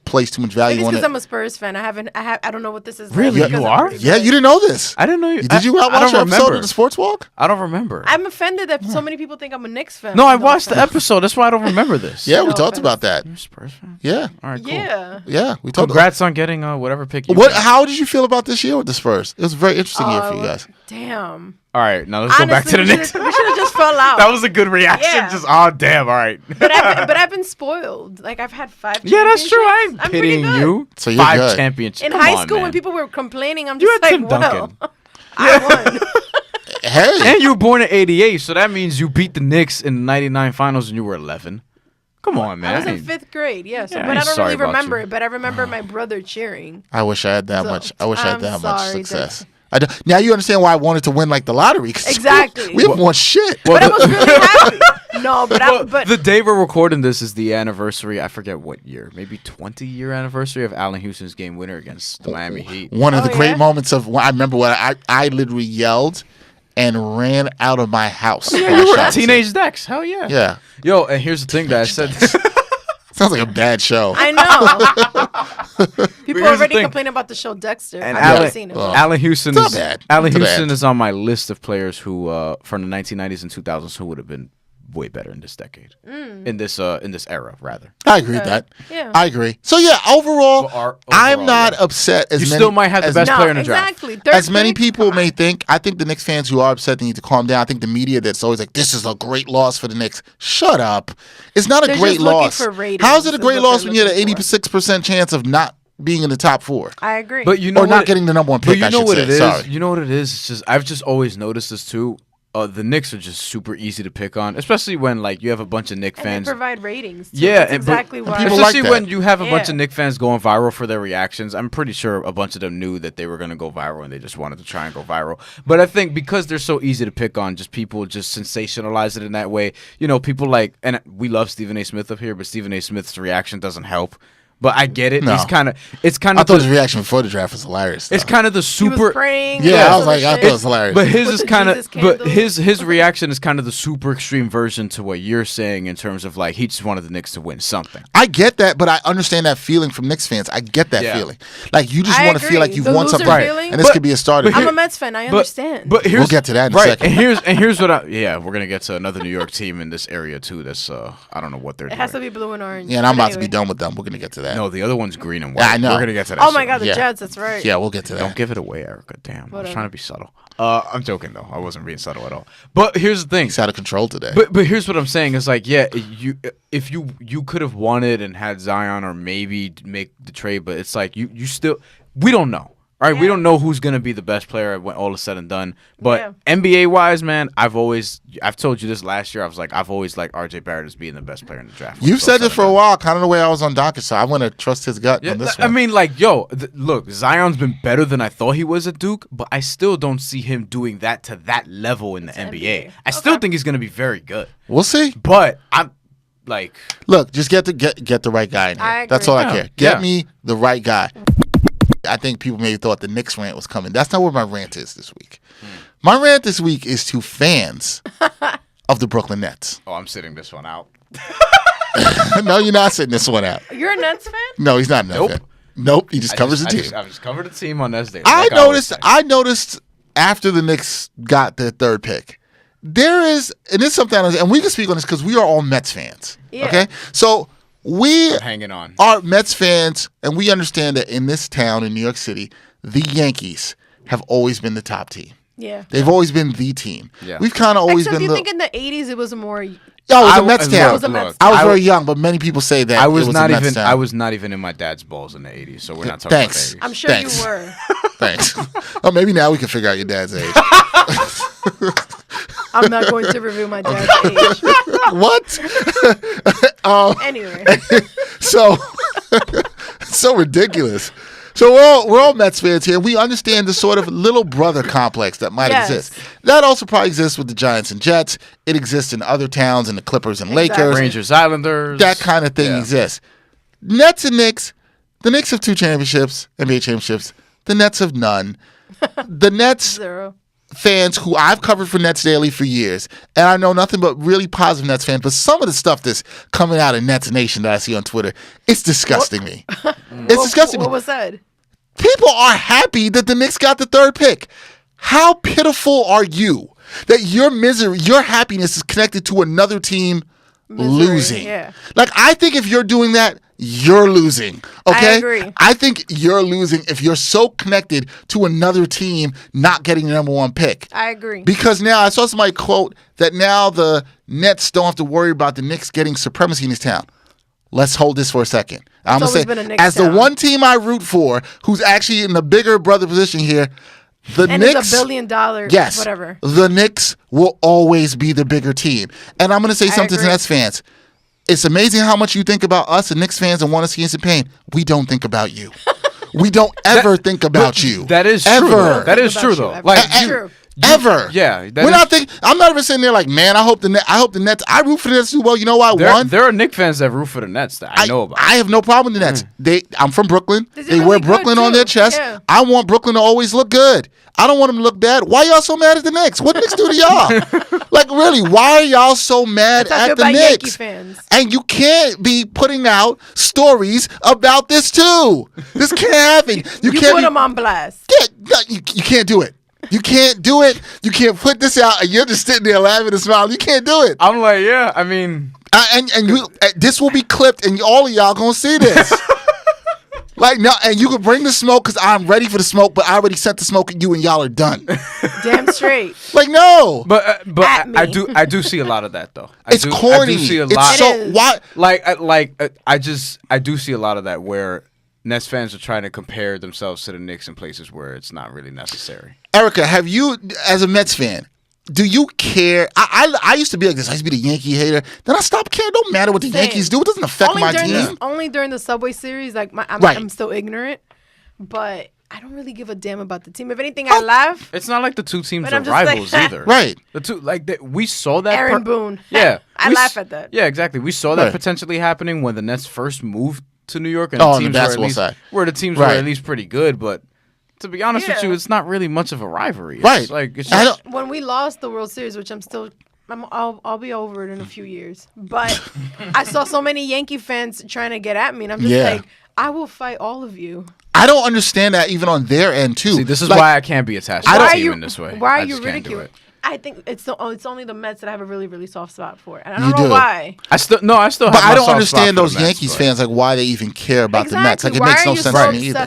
place too much value Maybe on it's it. because I'm a Spurs fan. I don't know what this is. Really? Like, You because are? I'm pretty Yeah, good. you didn't know this. I didn't know you. Did you not I watch don't the episode remember. of the Sports Walk? I don't remember. I'm offended that so many people think I'm a Knicks fan. No, I watched the episode. That's why I don't remember this. Yeah, we No talked offense. about that. You're a Spurs fan? Yeah, All right, cool. Yeah. we talked. Congrats on getting whatever pick you What? got. How did you feel about this year with the Spurs? It was a very interesting year for you guys. Damn. All right, now let's go back to the Honestly, Knicks. we should have just fell out. That was a good reaction. Yeah. Just, oh, damn, all right. but I've been spoiled. Like, I've had 5 Yeah, that's true. I ain't championships. I'm pretty pitying good. you. So you're 5 good. championships. In Come high on, school, man. when people were complaining, I'm You just had like, Tim well, Duncan. I won. Hey, And you were born in 88, so that means you beat the Knicks in the 99 finals and you were 11. Come on, man. I was in ain't- 5th grade, yeah. So, Yeah, I but I ain't don't sorry really about remember you. it. But I remember my brother cheering. I wish I had that So, much. I wish I had I'm that much sorry, success. Now you understand why I wanted to win like the lottery. 'cause Exactly. We haven't won shit. But I was really happy. No, Well, but the day we're recording this is the anniversary. I forget what year, maybe 20-year anniversary of Allen Houston's game winner against the Miami Heat. One of Oh, the great yeah? moments of I remember what I literally yelled and ran out of my house. when I You were shot it. teenage Dex. Hell yeah. Yeah. Yo, and here's the thing that I said. Sounds like a bad show. I know. People here's the already thing. complain about the show Dexter. And I've never Allen, seen it. Allen Houston It's is not bad. Allen Not Houston bad. is on my list of players who from the 1990s and 2000s who would have been way better in this decade, in this era rather. I agree with that. Yeah. I agree. So yeah, overall, Overall, I'm not yeah. upset as You many. still might have the as- best No, player in the draft. exactly. Third As many pick, people come may on. think, I think the Knicks fans who are upset, they need to calm down. I think the media that's always like, this is a great loss for the Knicks. Shut up. It's not a They're great just looking loss. for ratings How is it a is great what loss they're when you had an looking for. 86% chance of not being in the top 4? I agree. But you know Or not what- getting the number 1 But pick, you I know should what say. it is. Sorry. You know what it is. It's just I've just always noticed this too. The Knicks are just super easy to pick on, especially when like you have a bunch of Knicks and fans. they provide ratings. Too. Yeah, That's and- but- exactly and why. people like Especially that. when you have a bunch Yeah. of Knicks fans going viral for their reactions. I'm pretty sure a bunch of them knew that they were going to go viral and they just wanted to try and go viral. But I think because they're so easy to pick on, just people just sensationalize it in that way. You know, people like, and we love Stephen A. Smith up here, but Stephen A. Smith's reaction doesn't help. But I get it. No. It's kind of. I thought his reaction before the draft was hilarious. Though. It's kind of the super. He was praying. Yeah, I was like, I thought it was hilarious. But his is kind of. But candle. his reaction is kind of the super extreme version to what you're saying in terms of like he just wanted the Knicks to win something. I get that, but I understand that feeling from Knicks fans. I get that feeling. Like you just want to feel like you've won something, and this could be a starter. I'm a Mets fan. I understand. But we'll get to that in a second. And here's what we're gonna get to another New York team in this area too. That's I don't know what they're doing. It has to be blue and orange. Yeah, and I'm about to be done with them. We're gonna get to that. No, the other one's green and white. Yeah, I know. We're gonna get to that. Oh my God, the Jets. That's right. Yeah, we'll get to that. Don't give it away, Erika. Damn, Whatever. I was trying to be subtle. I'm joking though. I wasn't being subtle at all. But here's the thing. He's out of control today. But here's what I'm saying is like, yeah, if you could have wanted and had Zion or maybe make the trade, but it's like you still we don't know. All right, we don't know who's gonna be the best player when all is said and done. But NBA wise, man, I've told you this last year. I've always liked RJ Barrett as being the best player in the draft. You've said this for a while, kind of the way I was on Doncic, so I want to trust his gut on this one. I mean, like, look, Zion's been better than I thought he was at Duke, but I still don't see him doing that to that level in the NBA. I still think he's gonna be very good. We'll see. But I'm like, look, just get the right guy in here. That's all I care. Get me the right guy. I think people maybe thought the Knicks rant was coming. That's not where my rant is this week. My rant this week is to fans of the Brooklyn Nets. Oh, I'm sitting this one out. No, you're not sitting this one out. You're a Nets fan? No, he's not a Nets fan. Nope, he just covers the team. I just covered the team on this day. I noticed after the Knicks got their third pick, there is, and it's something, and we can speak on this because we are all Mets fans. Yeah. Okay? So we hanging on. Are Mets fans, and we understand that in this town in New York City, the Yankees have always been the top team. Yeah. They've always been the team. Yeah. We've kind of always Except been. you think in the 80s it was more. Yeah, it was a Mets town. I was very young, but many people say that I was not a Mets even. town. I was not even in my dad's balls in the 80s, so we're not talking about the 80s. I'm sure you were. Thanks. Oh, maybe now we can figure out your dad's age. I'm not going to reveal my dad's age. What? Anyway. So ridiculous. So we're all Mets fans here. We understand the sort of little brother complex that might exist. That also probably exists with the Giants and Jets. It exists in other towns, in the Clippers and Lakers. Rangers, Islanders. That kind of thing exists. Nets and Knicks. The Knicks have 2 championships, NBA championships. The Nets have none. The Nets 0. fans who I've covered for Nets Daily for years, and I know nothing but really positive Nets fans, but some of the stuff that's coming out of Nets Nation that I see on Twitter, it's disgusting me. It's disgusting me. What was said? People are happy that the Knicks got the third pick. How pitiful are you that your misery, your happiness is connected to another team losing? Yeah. Like, I think if you're doing that, you're losing. Okay? I agree. I think you're losing if you're so connected to another team not getting the number 1 pick. I agree. Because now I saw somebody quote that now the Nets don't have to worry about the Knicks getting supremacy in this town. Let's hold this for a second. I'm going to say, as the one team I root for who's actually in the bigger brother position here, the Knicks. It's $1 billion. Yes. Whatever. The Knicks will always be the bigger team. And I'm going to say something to Nets fans. It's amazing how much you think about us and Knicks fans and want to see us in pain. We don't think about you. We don't ever think about you. That is ever. True. That is true, though. Like, true. Ever. Yeah. I'm not even sitting there like, man, I hope the Nets. I root for the Nets too. Well, you know what? There are Knicks fans that root for the Nets that I know about. I have no problem with the Nets. I'm from Brooklyn. They wear Brooklyn on their chest. Yeah. I want Brooklyn to always look good. I don't want them to look bad. Why y'all so mad at the Knicks? What Knicks do to y'all? Like, really, why are y'all so mad at the Knicks? Yankee fans. And you can't be putting out stories about this too. This can't happen. You can't put them on blast. Yeah, you can't do it. You can't do it. You can't put this out, and you're just sitting there laughing and smiling. You can't do it. I'm like, yeah, I mean, this will be clipped, and all of y'all gonna see this. Like, no, and you can bring the smoke because I'm ready for the smoke, but I already sent the smoke at you, and y'all are done. Damn straight. Like, no. But I do see a lot of that though. It's corny. I do see a lot. It's so what? I do see a lot of that where Nets fans are trying to compare themselves to the Knicks in places where it's not really necessary. Erika, have you, as a Mets fan, do you care? I used to be like this. I used to be the Yankee hater. Then I stopped caring. Don't matter what the Yankees do. It doesn't affect my team. Only during the Subway Series, like I'm still ignorant, but I don't really give a damn about the team. If anything, I laugh. It's not like the two teams But are I'm just rivals like, either. Right. The two, we saw that. Aaron Boone. Yeah. I laugh at that. Yeah, exactly. We saw that potentially happening when the Nets first moved to New York, and on the teams basketball side, where the teams were at least pretty good. But to be honest with you, it's not really much of a rivalry. It's like it's just, when we lost the World Series, which I'll be over it in a few years. But I saw so many Yankee fans trying to get at me, and I'm just like, I will fight all of you. I don't understand that even on their end too. See, this is why I can't be attached to the team in this way. Why are you ridiculing? I think it's only the Mets that I have a really, really soft spot for, and I don't know why. I still have. But I don't understand those Yankees fans, like why they even care about the Mets. Like it makes no sense to me either.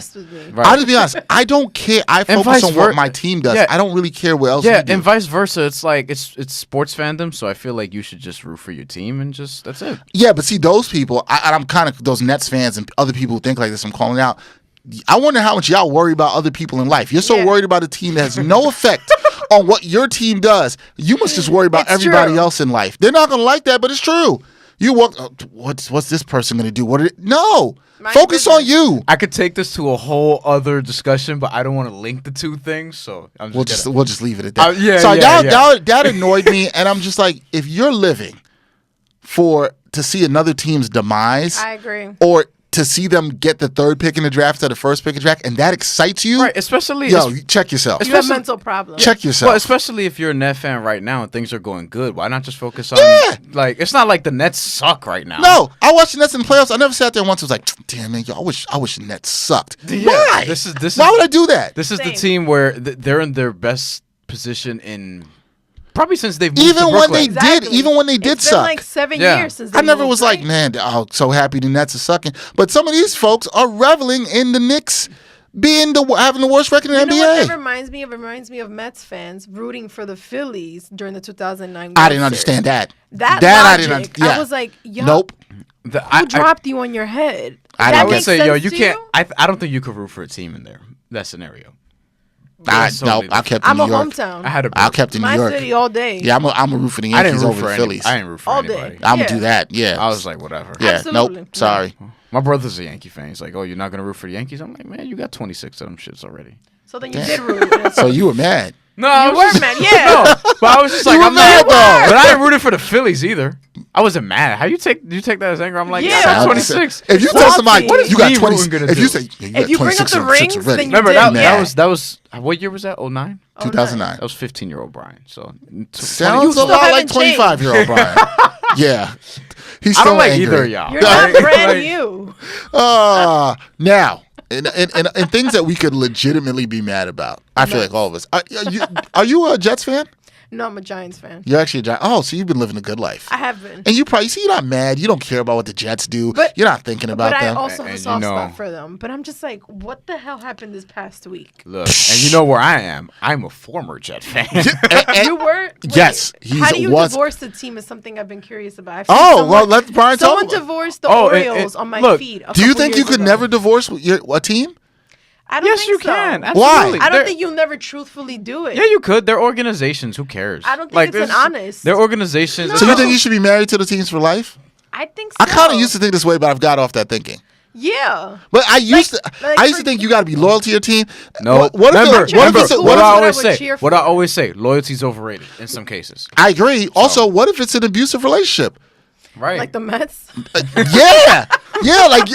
I'll just be honest. I don't care. I focus on what my team does. I don't really care what else. Yeah, and vice versa. It's like it's sports fandom, so I feel like you should just root for your team and just that's it. Yeah, but see those people. I'm kind of those Nets fans and other people who think like this. I'm calling out. I wonder how much y'all worry about other people in life. You're so worried about a team that has no effect on what your team does. You must just worry about everybody else in life. They're not going to like that, but it's true. You walk. What's this person going to do? Focus on you. I could take this to a whole other discussion, but I don't want to link the two things. So we'll just leave it at that. That annoyed me, and I'm just like, if you're living to see another team's demise, I agree. Or to see them get the third pick in the draft to the first pick in the draft, and that excites you, right? Especially, check yourself. You have mental problems. Check yourself. Well, especially if you're a Net fan right now and things are going good. Why not just focus on like it's not like the Nets suck right now. No, I watched the Nets in the playoffs. I never sat there once and was like, damn man, I wish the Nets sucked. Why? Why would I do that? This is the team where they're in their best position in. Probably since they've moved even to when Brooklyn. they did it's suck. Been like 7 years since they I never moved, was like, man, so happy the Nets are sucking. But some of these folks are reveling in the Knicks having the worst record in the NBA. Know what that reminds me of? It reminds me of Mets fans rooting for the Phillies during the 2009 World I didn't understand that. That logic, I didn't. I was like, yo, nope. Who dropped you on your head? I would say, yo, you can't. I don't think you could root for a team in that scenario. I kept in New York. I'm a hometown. I kept in New York. My city all day. Yeah, I'm a root for the Yankees over the Phillies. I didn't root for anybody. I'm gonna do that. Yeah, I was like, whatever. Yeah, absolutely. Nope. Sorry. My brother's a Yankee fan. He's like, oh, you're not gonna root for the Yankees? I'm like, man, you got 26 of them shits already. So then you did root. So you were mad. No, you were mad. Yeah. No, but I was just like, I'm mad though. But I ain't rooting for the Phillies either. I wasn't mad. How you take that as anger? I'm like, yeah, I got 26. If you tell somebody you got 26, if you say if you bring up the rings, then you remember that was what year was that? 09? 2009. That was 15-year-old Brian. So sounds a lot like 25-year-old Brian. Yeah, he's still I don't like angry. either of y'all. You're not brand new. Now. And things that we could legitimately be mad about. I feel like all of us. Are you a Jets fan? No, I'm a Giants fan. You're actually a Giants. Oh, so you've been living a good life. I have been. And you're not mad. You don't care about what the Jets do. You're not thinking about them. But I also have a soft spot for them. But I'm just like, what the hell happened this past week? Look, and you know where I am. I'm a former Jet fan. You were? Yes. How do you divorce the team is something I've been curious about. Let Brian talk. Someone divorced the Orioles on my feed. Do you think you could never divorce a team? I don't think you can. So. Why? I don't think you'll never truthfully do it. Yeah, you could. They're organizations. Who cares? I don't think it's an honest. They're organizations. No. So you think you should be married to the teams for life? I think so. I kind of used to think this way, but I've got off that thinking. Yeah. But I used to think you got to be loyal to your team. No. What I always say, loyalty's overrated in some cases. I agree. Also, what if it's an abusive relationship? Right. Like the Mets? Yeah. Yeah, like,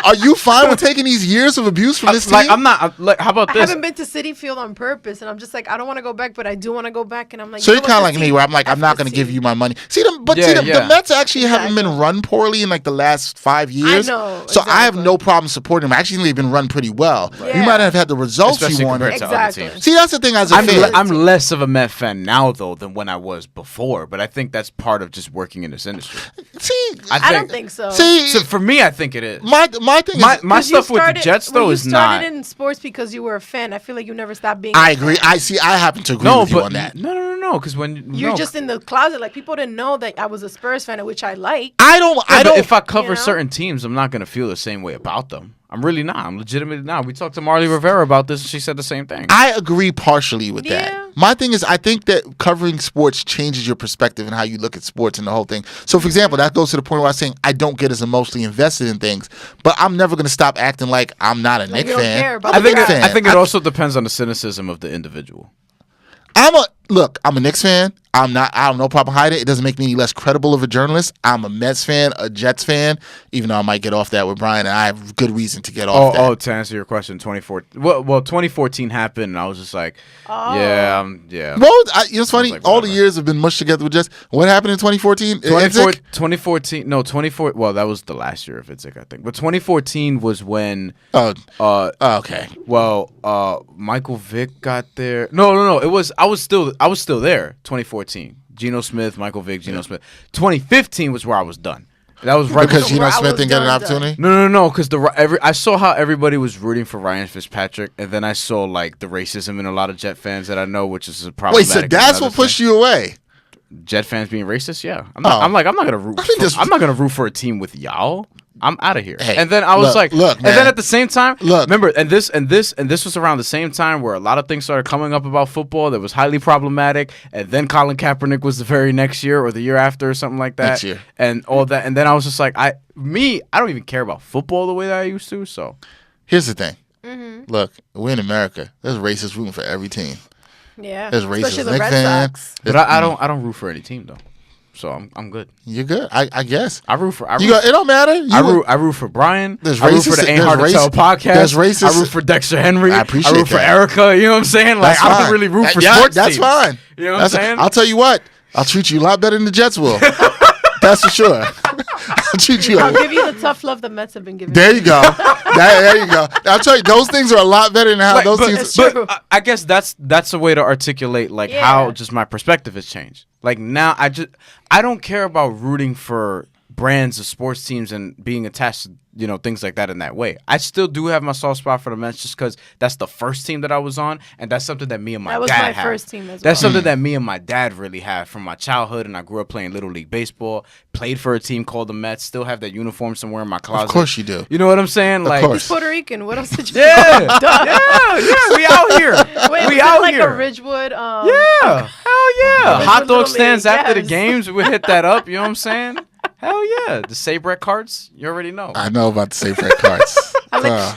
are you fine with taking these years of abuse from this team? Like, I'm not. Like, how about this? I haven't been to Citi Field on purpose, and I'm just like, I don't want to go back, but I do want to go back, and I'm like. So you're kind of like me, where I'm like, I'm not going to give you my money. The Mets actually haven't been run poorly in like the last 5 years. I know. So I have no problem supporting them. Actually, they've been run pretty well. Right. You might have had the results you wanted. Exactly. See, that's the thing as a fan. I'm less of a Met fan now though than when I was before, but I think that's part of just working in this industry. See, I don't think so. See, so for me, I think it is. My thing is my stuff with the Jets though is not. You started in sports because you were a fan. I feel like you never stopped being. I agree. I happen to agree with you on that. No, because when you're just in the closet, like people didn't know that I was a Spurs fan, which I like. I don't. If I cover certain teams, I'm not gonna feel the same way about them. I'm really not. I'm legitimately not. We talked to Marley Rivera about this, and she said the same thing. I agree partially with that. My thing is, I think that covering sports changes your perspective and how you look at sports and the whole thing. So, for example, that goes to the point where I'm saying I don't get as emotionally invested in things, but I'm never going to stop acting like I'm not a Knicks fan. I think it also depends on the cynicism of the individual. I'm a Knicks fan. I have no problem hiding it. It doesn't make me any less credible of a journalist. I'm a Mets fan, a Jets fan, even though I might get off that with Brian, and I have good reason to get off that. Oh, to answer your question, 2014. Well, 2014 happened, and I was just like, yeah. Well, it's funny. Like, all the years have been mushed together with Jets. What happened in 2014? 2014. No, 2014. Well, that was the last year of Itzik, I think. But 2014 was when. Okay. Well, Michael Vick got there. No. It was. I was still there. 2014. Geno Smith, Michael Vick, Geno Smith. 2015 was where I was done. That was right because Geno Smith didn't get an opportunity. No. Because I saw how everybody was rooting for Ryan Fitzpatrick, and then I saw like the racism in a lot of Jet fans that I know, which is a problem. Wait, so that's what pushed you away? Jet fans being racist? Yeah. I'm not gonna root. I'm not gonna root for a team with y'all. I'm out of here. Hey, and then I was look, man. And then at the same time, remember, and this was around the same time where a lot of things started coming up about football that was highly problematic. And then Colin Kaepernick was the very next year or the year after or something like that. Next year. And all that. And then I was just like, I don't even care about football the way that I used to. So here's the thing. Mm-hmm. Look, we're in America. There's racists rooting for every team. Yeah. There's racist Especially the Red Sox. But I don't root for any team though. So I'm good. You're good, I guess. I root for. It don't matter. I root for Brian. There's I root for the AHTT Podcast. There's racist. I root for Dexter Henry. I appreciate that. I root for Erika. You know what I'm saying? Like I don't really root for sports That's teams. fine. You know what I'm saying? I'll tell you what. I'll treat you a lot better than the Jets will. That's for sure. I'll treat you. I'll give you the tough love the Mets have been giving. There you go. There you go. I'll tell you, those things are a lot better than how those things. But I guess that's a way to articulate like how just my perspective has changed. Like now, I don't care about rooting for brands of sports teams and being attached to things like that in that way. I still do have my soft spot for the Mets just because that's the first team that I was on, and that's something that me and my dad had. That was my first team as well. That's something that me and my dad really had from my childhood, and I grew up playing Little League Baseball, played for a team called the Mets, still have that uniform somewhere in my closet. Of course you do. You know what I'm saying? Of course. He's Puerto Rican. What else did you yeah, we out here. Wait, we out like here. a Ridgewood. Hell yeah. Hot dog stands after the games. We hit that up. You know what I'm saying? Hell yeah. The Sabrett cards, you already know. I know about the Sabrett cards.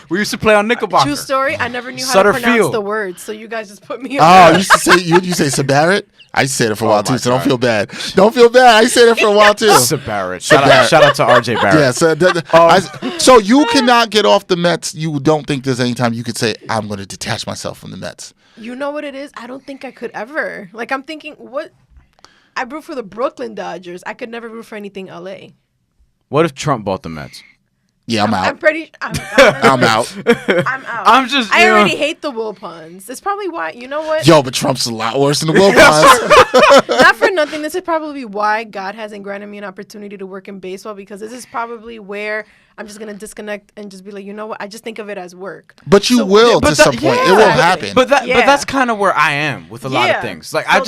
We used to play on Knickerbocker. True story. I never knew how Sutter to pronounce Field. the words, so you guys just put me on. Oh, you say Barrett? I said it for a while too, so don't feel bad. Don't feel bad. I said it for a while too. Barrett. Shout out to RJ Barrett. Yeah, so you cannot get off the Mets. You don't think there's any time you could say, I'm going to detach myself from the Mets? You know what it is? I don't think I could ever. Like, I'm thinking, what? I root for the Brooklyn Dodgers. I could never root for anything LA. What if Trump bought the Mets? Yeah, I'm out. I'm out. I'm out. I already hate the Will puns. It's probably why. You know what? Yo, but Trump's a lot worse than the Will puns. Not for nothing. This is probably why God hasn't granted me an opportunity to work in baseball, because this is probably where I'm just gonna disconnect and just be like, you know what? I just think of it as work. But you will to some point. It will happen. But that's kind of where I am with a lot of things. Like I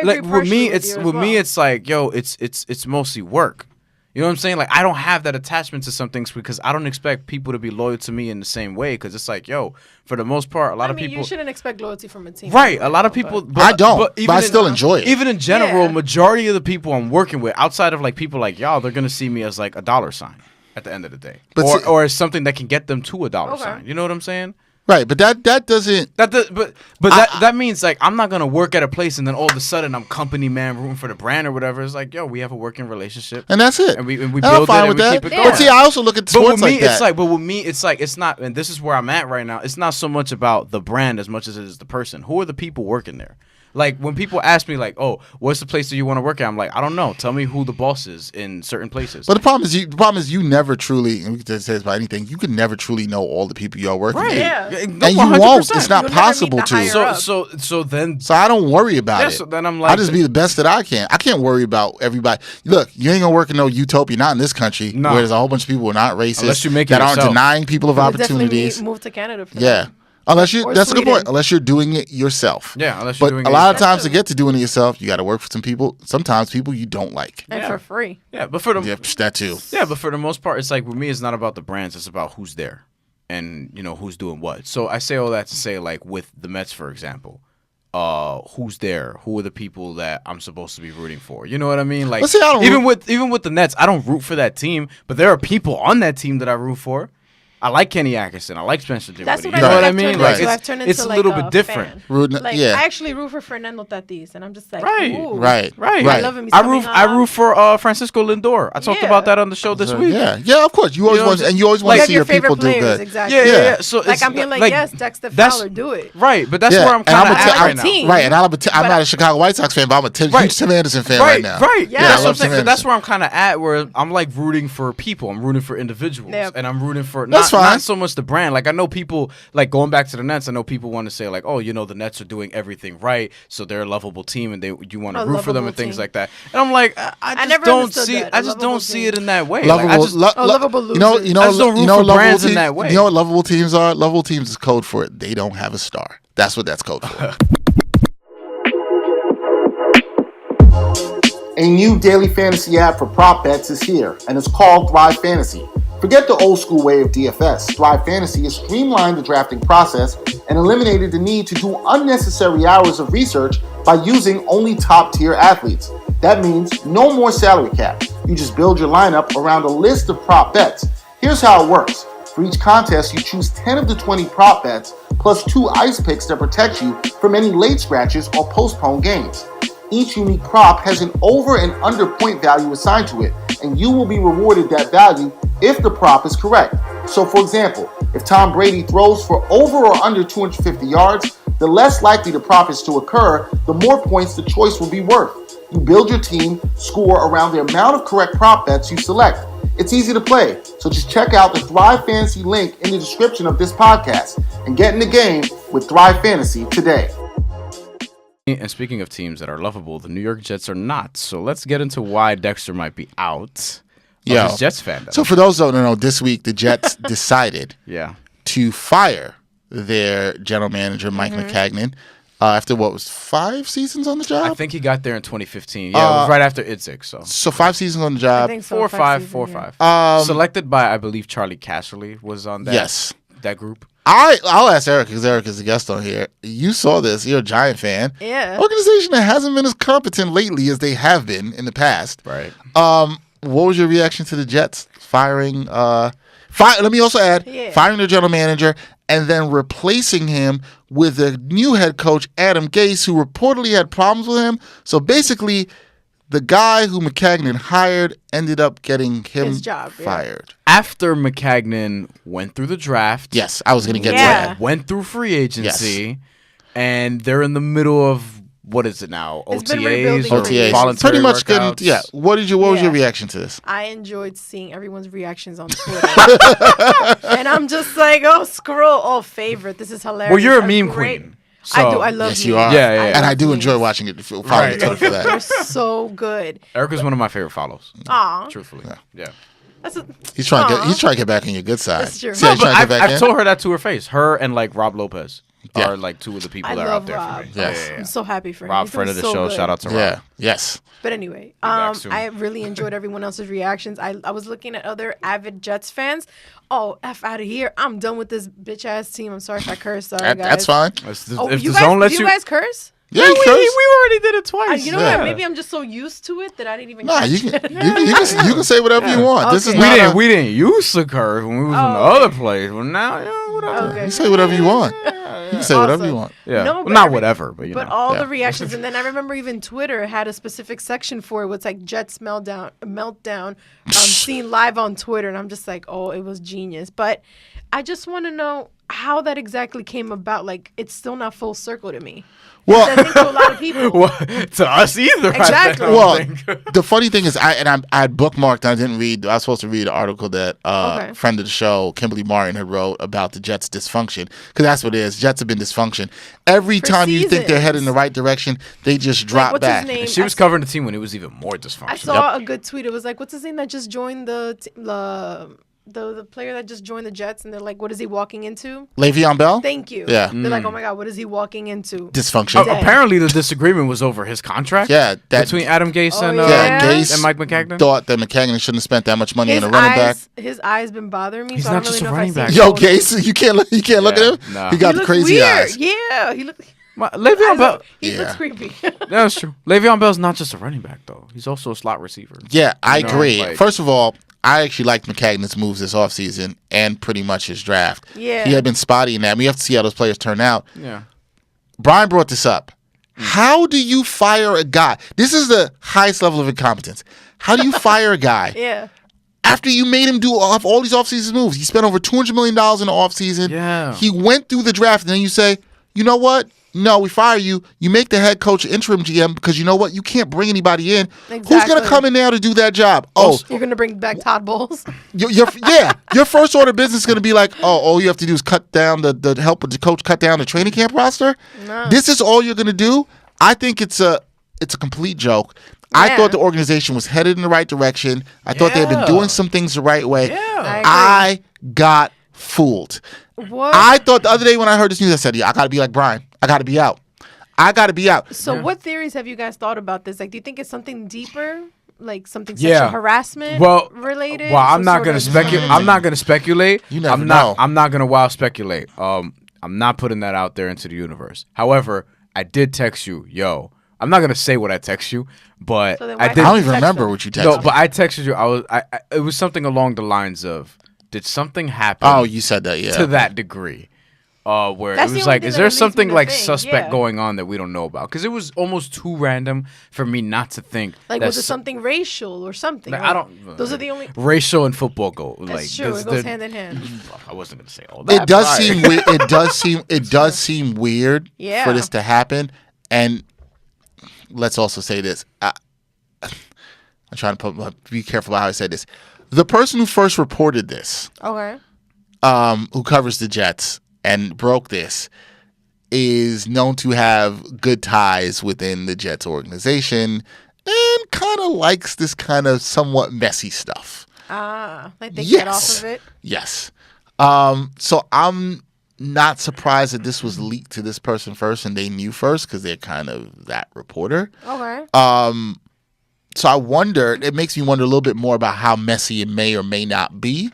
like with me, it's like, yo, it's mostly work. You know what I'm saying? Like, I don't have that attachment to some things because I don't expect people to be loyal to me in the same way. Because it's like, yo, for the most part, a lot of people. You shouldn't expect loyalty from a team. Right. A lot of people. I don't. But I still enjoy it. Even in general, majority of the people I'm working with, outside of like people like y'all, they're going to see me as like a dollar sign at the end of the day. Or as something that can get them to a dollar sign. You know what I'm saying? Right, but that doesn't. That means like I'm not gonna work at a place and then all of a sudden I'm company man rooting for the brand or whatever. It's like, yo, we have a working relationship, and that's it. And we build it and we keep it going. But see, I also look at sports like that. But with me, it's like it's not. And this is where I'm at right now. It's not so much about the brand as much as it is the person. Who are the people working there? Like, when people ask me, like, oh, what's the place that you want to work at? I'm like, I don't know. Tell me who the boss is in certain places. But the problem is you never truly, and we can say this about anything, you can never truly know all the people you're working with. Yeah. And you won't. It's not possible to. So I don't worry about it. So then I'm like, I just be the best that I can. I can't worry about everybody. Look, you ain't going to work in no utopia, not in this country, where there's a whole bunch of people who are not racist, that aren't denying people of opportunities. Move to Canada for that. That's a good point. Unless you're doing it yourself. Yeah, unless you're doing it yourself. But a lot of times to get to doing it yourself, you got to work for some people. Sometimes people you don't like. And for free. Yeah, but for the that too. Yeah, but for the most part, it's like with me, it's not about the brands. It's about who's there, and who's doing what. So I say all that to say, like with the Mets, for example, who's there? Who are the people that I'm supposed to be rooting for? You know what I mean? Like even with the Nets, I don't root for that team, but there are people on that team that I root for. I like Kenny Atkinson. I like Spencer Dinwiddie. That's You what know what I I've mean? turned Like into. I've turned into it's a little bit different. Like, I actually root for Fernando Tatis, and I'm just like, ooh. Right. I love him. I root for Francisco Lindor. I talked about that on the show this week. Yeah, of course. You always want to see your people do good. Exactly. Yeah. So like I'm being like, yes, Dexter Fowler, do it. Right, but that's where I'm kind of at right now. Right, and I'm not a Chicago White Sox fan, but I'm a huge Tim Anderson fan right now. Right. Yeah, that's what I'm saying. That's where I'm kind of at, where I'm like rooting for people. I'm rooting for individuals, and I'm rooting for not so much the brand. Like I know people, like going back to the Nets, I know people want to say like, oh, the Nets are doing everything right, so they're a lovable team, and you want to root for them and things like that. And I'm like, I just don't see it in that way. Lovable losers. You know brands in that way. You know what lovable teams are? Lovable teams is code for it. They don't have a star. That's what that's code for. A new daily fantasy app for prop bets is here, and it's called Thrive Fantasy. Forget the old school way of DFS. Thrive Fantasy has streamlined the drafting process and eliminated the need to do unnecessary hours of research by using only top-tier athletes. That means no more salary cap. You just build your lineup around a list of prop bets. Here's how it works. For each contest, you choose 10 of the 20 prop bets, plus 2 ice picks that protect you from any late scratches or postponed games. Each unique prop has an over and under point value assigned to it, and you will be rewarded that value if the prop is correct. So for example, if Tom Brady throws for over or under 250 yards, the less likely the prop is to occur, the more points the choice will be worth. You build your team score around the amount of correct prop bets you select. It's easy to play, so just check out the Thrive Fantasy link in the description of this podcast and get in the game with Thrive Fantasy today. And speaking of teams that are lovable, the New York Jets are not. So let's get into why Dexter might be out of his Jets fandom. So for those who don't know, this week the Jets decided to fire their general manager, Mike McCagnon, after what was 5 seasons on the job? I think he got there in 2015. Yeah, it was right after Idzik. So 5 seasons on the job. I think so, 4 or 5. 4 or 5. Selected by, I believe, Charlie Casserly was on that. Yes. That group. I'll ask Erika, because Erika's a guest on here. You saw this. You're a Giant fan. Yeah. Organization that hasn't been as competent lately as they have been in the past. Right. What was your reaction to the Jets firing? Let me also add, firing their general manager and then replacing him with a new head coach, Adam Gase, who reportedly had problems with him. So basically, the guy who McCagnon hired ended up getting him his job, fired. After McCagnon went through the draft. Yes, I was going to get to that. Went through free agency, and they're in the middle of, what is it now? OTAs or voluntary pretty much workouts? good. Yeah. What was your reaction to this? I enjoyed seeing everyone's reactions on Twitter. And I'm just like, favorite. This is hilarious. Well, you're a meme queen. So, I do. I love you. Yes, you are. Yeah. And I do enjoy watching it. Following Twitter for that. They're so good. Erika's one of my favorite follows. Aw. Truthfully. Yeah. He's trying to get back on your good side. That's true. No, but I've told her that to her face. Her and like Rob Lopez are like 2 of the people that are out there Rob. for me. Yes. I'm so happy for him. Rob, friend of the show. Good. Shout out to Rob. Yeah. Yes. But anyway, I really enjoyed everyone else's reactions. I was looking at other avid Jets fans. Oh, F out of here. I'm done with this bitch ass team. I'm sorry if I curse. Sorry, guys. That's fine. If you guys curse? Yeah, we already did it twice. You know what? Maybe I'm just so used to it that I didn't even. Nah, you can say whatever you want. Okay. This is we didn't use the curve when we was in the other place. Well, now whatever. Okay. You say whatever you want. You can say whatever you want. Yeah, not whatever, but but all the reactions, and then I remember even Twitter had a specific section for it. What's like Jets meltdown, seen live on Twitter, and I'm just like, it was genius. But I just want to know how that exactly came about. Like, it's still not full circle to me. Well, I think to a lot of people. To us either. Exactly. Well, the funny thing is, I had bookmarked. I didn't read. I was supposed to read an article that friend of the show, Kimberly Martin, had wrote about the Jets' dysfunction, because that's what it is. Jets have been dysfunction. Every time you think they're heading in the right direction, they just drop back. And she was covering the team when it was even more dysfunctional. I saw a good tweet. It was like, what's his name that just joined the player that just joined the Jets, and they're like, what is he walking into? Le'Veon Bell? Thank you. Yeah. They're like, oh my God, what is he walking into? Dysfunction. Apparently the disagreement was over his contract. Yeah. Between Adam Gase and Gase and Mike McCagnon. Thought that McCagnon shouldn't have spent that much money on a running back. His eye's been bothering me. He's so not I don't just really a running back. Yo, Gase, you can't look at him. No. He got the crazy weird. eyes. Yeah, he looks. Le'Veon Bell. He looks creepy. That's true. Le'Veon Bell's not just a running back though. He's also a slot receiver. Yeah, I agree. First of all, I actually liked Maccagnan's moves this offseason and pretty much his draft. Yeah. He had been spotty in that. We have to see how those players turn out. Yeah. Brian brought this up. How do you fire a guy? This is the highest level of incompetence. How do you fire a guy Yeah. after you made him do all these offseason moves? He spent over $200 million in the offseason. Yeah. He went through the draft, and then you say, you know what? No, we fire you. You make the head coach interim GM because you know what? You can't bring anybody in. Exactly. Who's going to come in now to do that job? Oh, You're going to bring back Todd Bowles. your first order of business is going to be like, oh, all you have to do is cut down the help with the coach, cut down the training camp roster. No. This is all you're going to do. I think it's a complete joke. Yeah. I thought the organization was headed in the right direction. I thought they had been doing some things the right way. Yeah. I got fooled. What? I thought the other day when I heard this news, I said, yeah, I got to be like Brian. I got to be out. I got to be out. So what theories have you guys thought about this? Like, do you think it's something deeper? Like something sexual harassment related? Well, I'm not going to speculate. I'm not going to speculate. You never know. I'm not going to wild speculate. I'm not putting that out there into the universe. However, I did text you, yo. I'm not going to say what I text you, but I did. I don't even remember what you texted. No, but I texted you. It was something along the lines of, did something happen? Oh, you said that, yeah. To that degree. Where That's it the was only like, thing is that there makes me something to like think, suspect going on that we don't know about? Because it was almost too random for me not to think. Like, was it something racial or something? Like, I don't. Those are the only. Racial and football go. That's like, true. It goes hand in hand. I wasn't gonna say all that. It does seem weird. It does seem weird for this to happen. And let's also say this. I'm trying to be careful about how I said this. The person who first reported this, Okay. Who covers the Jets and broke this, is known to have good ties within the Jets organization and kind of likes this kind of somewhat messy stuff. Like they get off of it? Yes. So I'm not surprised that this was leaked to this person first and they knew first because they're kind of that reporter. Okay. So I wonder, it makes me wonder a little bit more about how messy it may or may not be.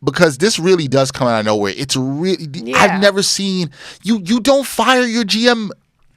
Because this really does come out of nowhere. It's really, I've never seen, you don't fire your GM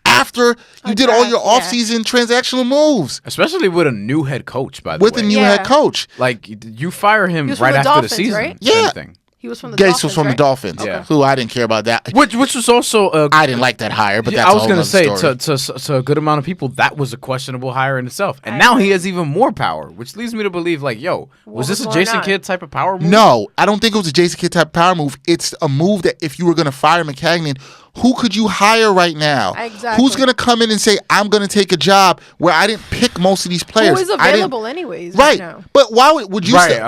after you did all your offseason transactional moves. Especially with a new head coach, by the way. With a new head coach. Like, you fire him right after Dolphins, the season. Right? Yeah. He was from the Gase Dolphins, was from the Dolphins, who I didn't care about that. Which was also I didn't like that hire, but that's I was going to say to a good amount of people that was a questionable hire in itself, and now he has even more power, which leads me to believe like, yo, was this a Jason Kidd type of power move? No, I don't think it was a Jason Kidd type of power move. It's a move that if you were going to fire Maccagnan, who could you hire right now? Exactly. Who's going to come in and say, I'm going to take a job where I didn't pick most of these players? Who is available anyways? Right. Now. But why would you say?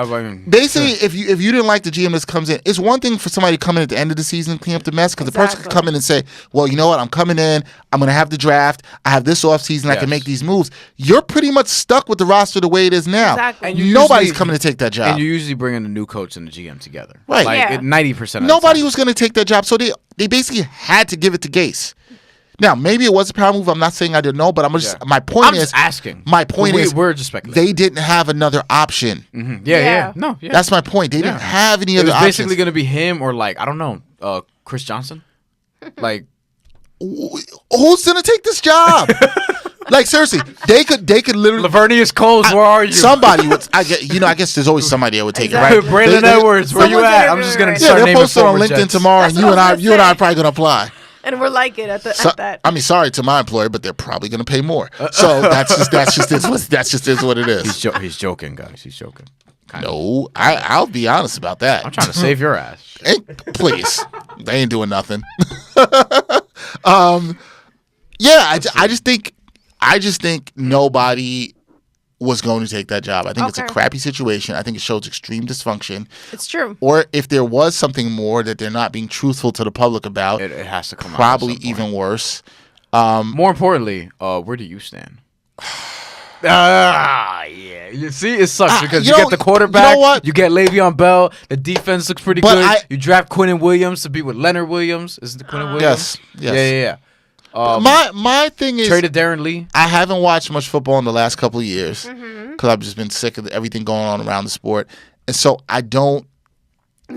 Basically, sure. if you didn't like the GM that comes in, it's one thing for somebody to come in at the end of the season and clean up the mess because the person could come in and say, well, you know what? I'm coming in. I'm going to have the draft. I have this offseason. I can make these moves. You're pretty much stuck with the roster the way it is now. Exactly. And nobody's coming to take that job. And you usually bring in a new coach and the GM together. Right. Like 90% of nobody was going to take that job. So they basically had to give it to Gase. Now, maybe it was a power move. I'm not saying I didn't know, but my point I'm is just asking. My point is we're just speculating. They didn't have another option. Mm-hmm. Yeah. No, yeah. That's my point. They didn't have any other options. It was basically going to be him or like, I don't know, Chris Johnson. Like, who's going to take this job? Like, seriously, they could literally. Lavernius Coles, where are you? Somebody would. I guess there's always somebody that would take it. Right? Brandon Edwards, where you at? I'm just gonna start naming post it on LinkedIn tomorrow, and you and I are probably gonna apply. And we're like it at that. I mean, sorry to my employer, but they're probably gonna pay more. So that's just what it is. He's joking, guys. He's joking. No, I'll be honest about that. I'm trying to save your ass. Hey, please, they ain't doing nothing. I just think nobody was going to take that job. I think it's a crappy situation. I think it shows extreme dysfunction. It's true. Or if there was something more that they're not being truthful to the public about, it has to come out. Probably even worse. More importantly, where do you stand? Yeah. You see, it sucks because you get the quarterback. You know what? You get Le'Veon Bell. The defense looks pretty good. You draft Quinnen Williams to be with Leonard Williams. Isn't it Quinnen Williams? Yes. Yeah. My thing is traded Darren Lee. I haven't watched much football in the last couple of years because I've just been sick of everything going on around the sport, and so I don't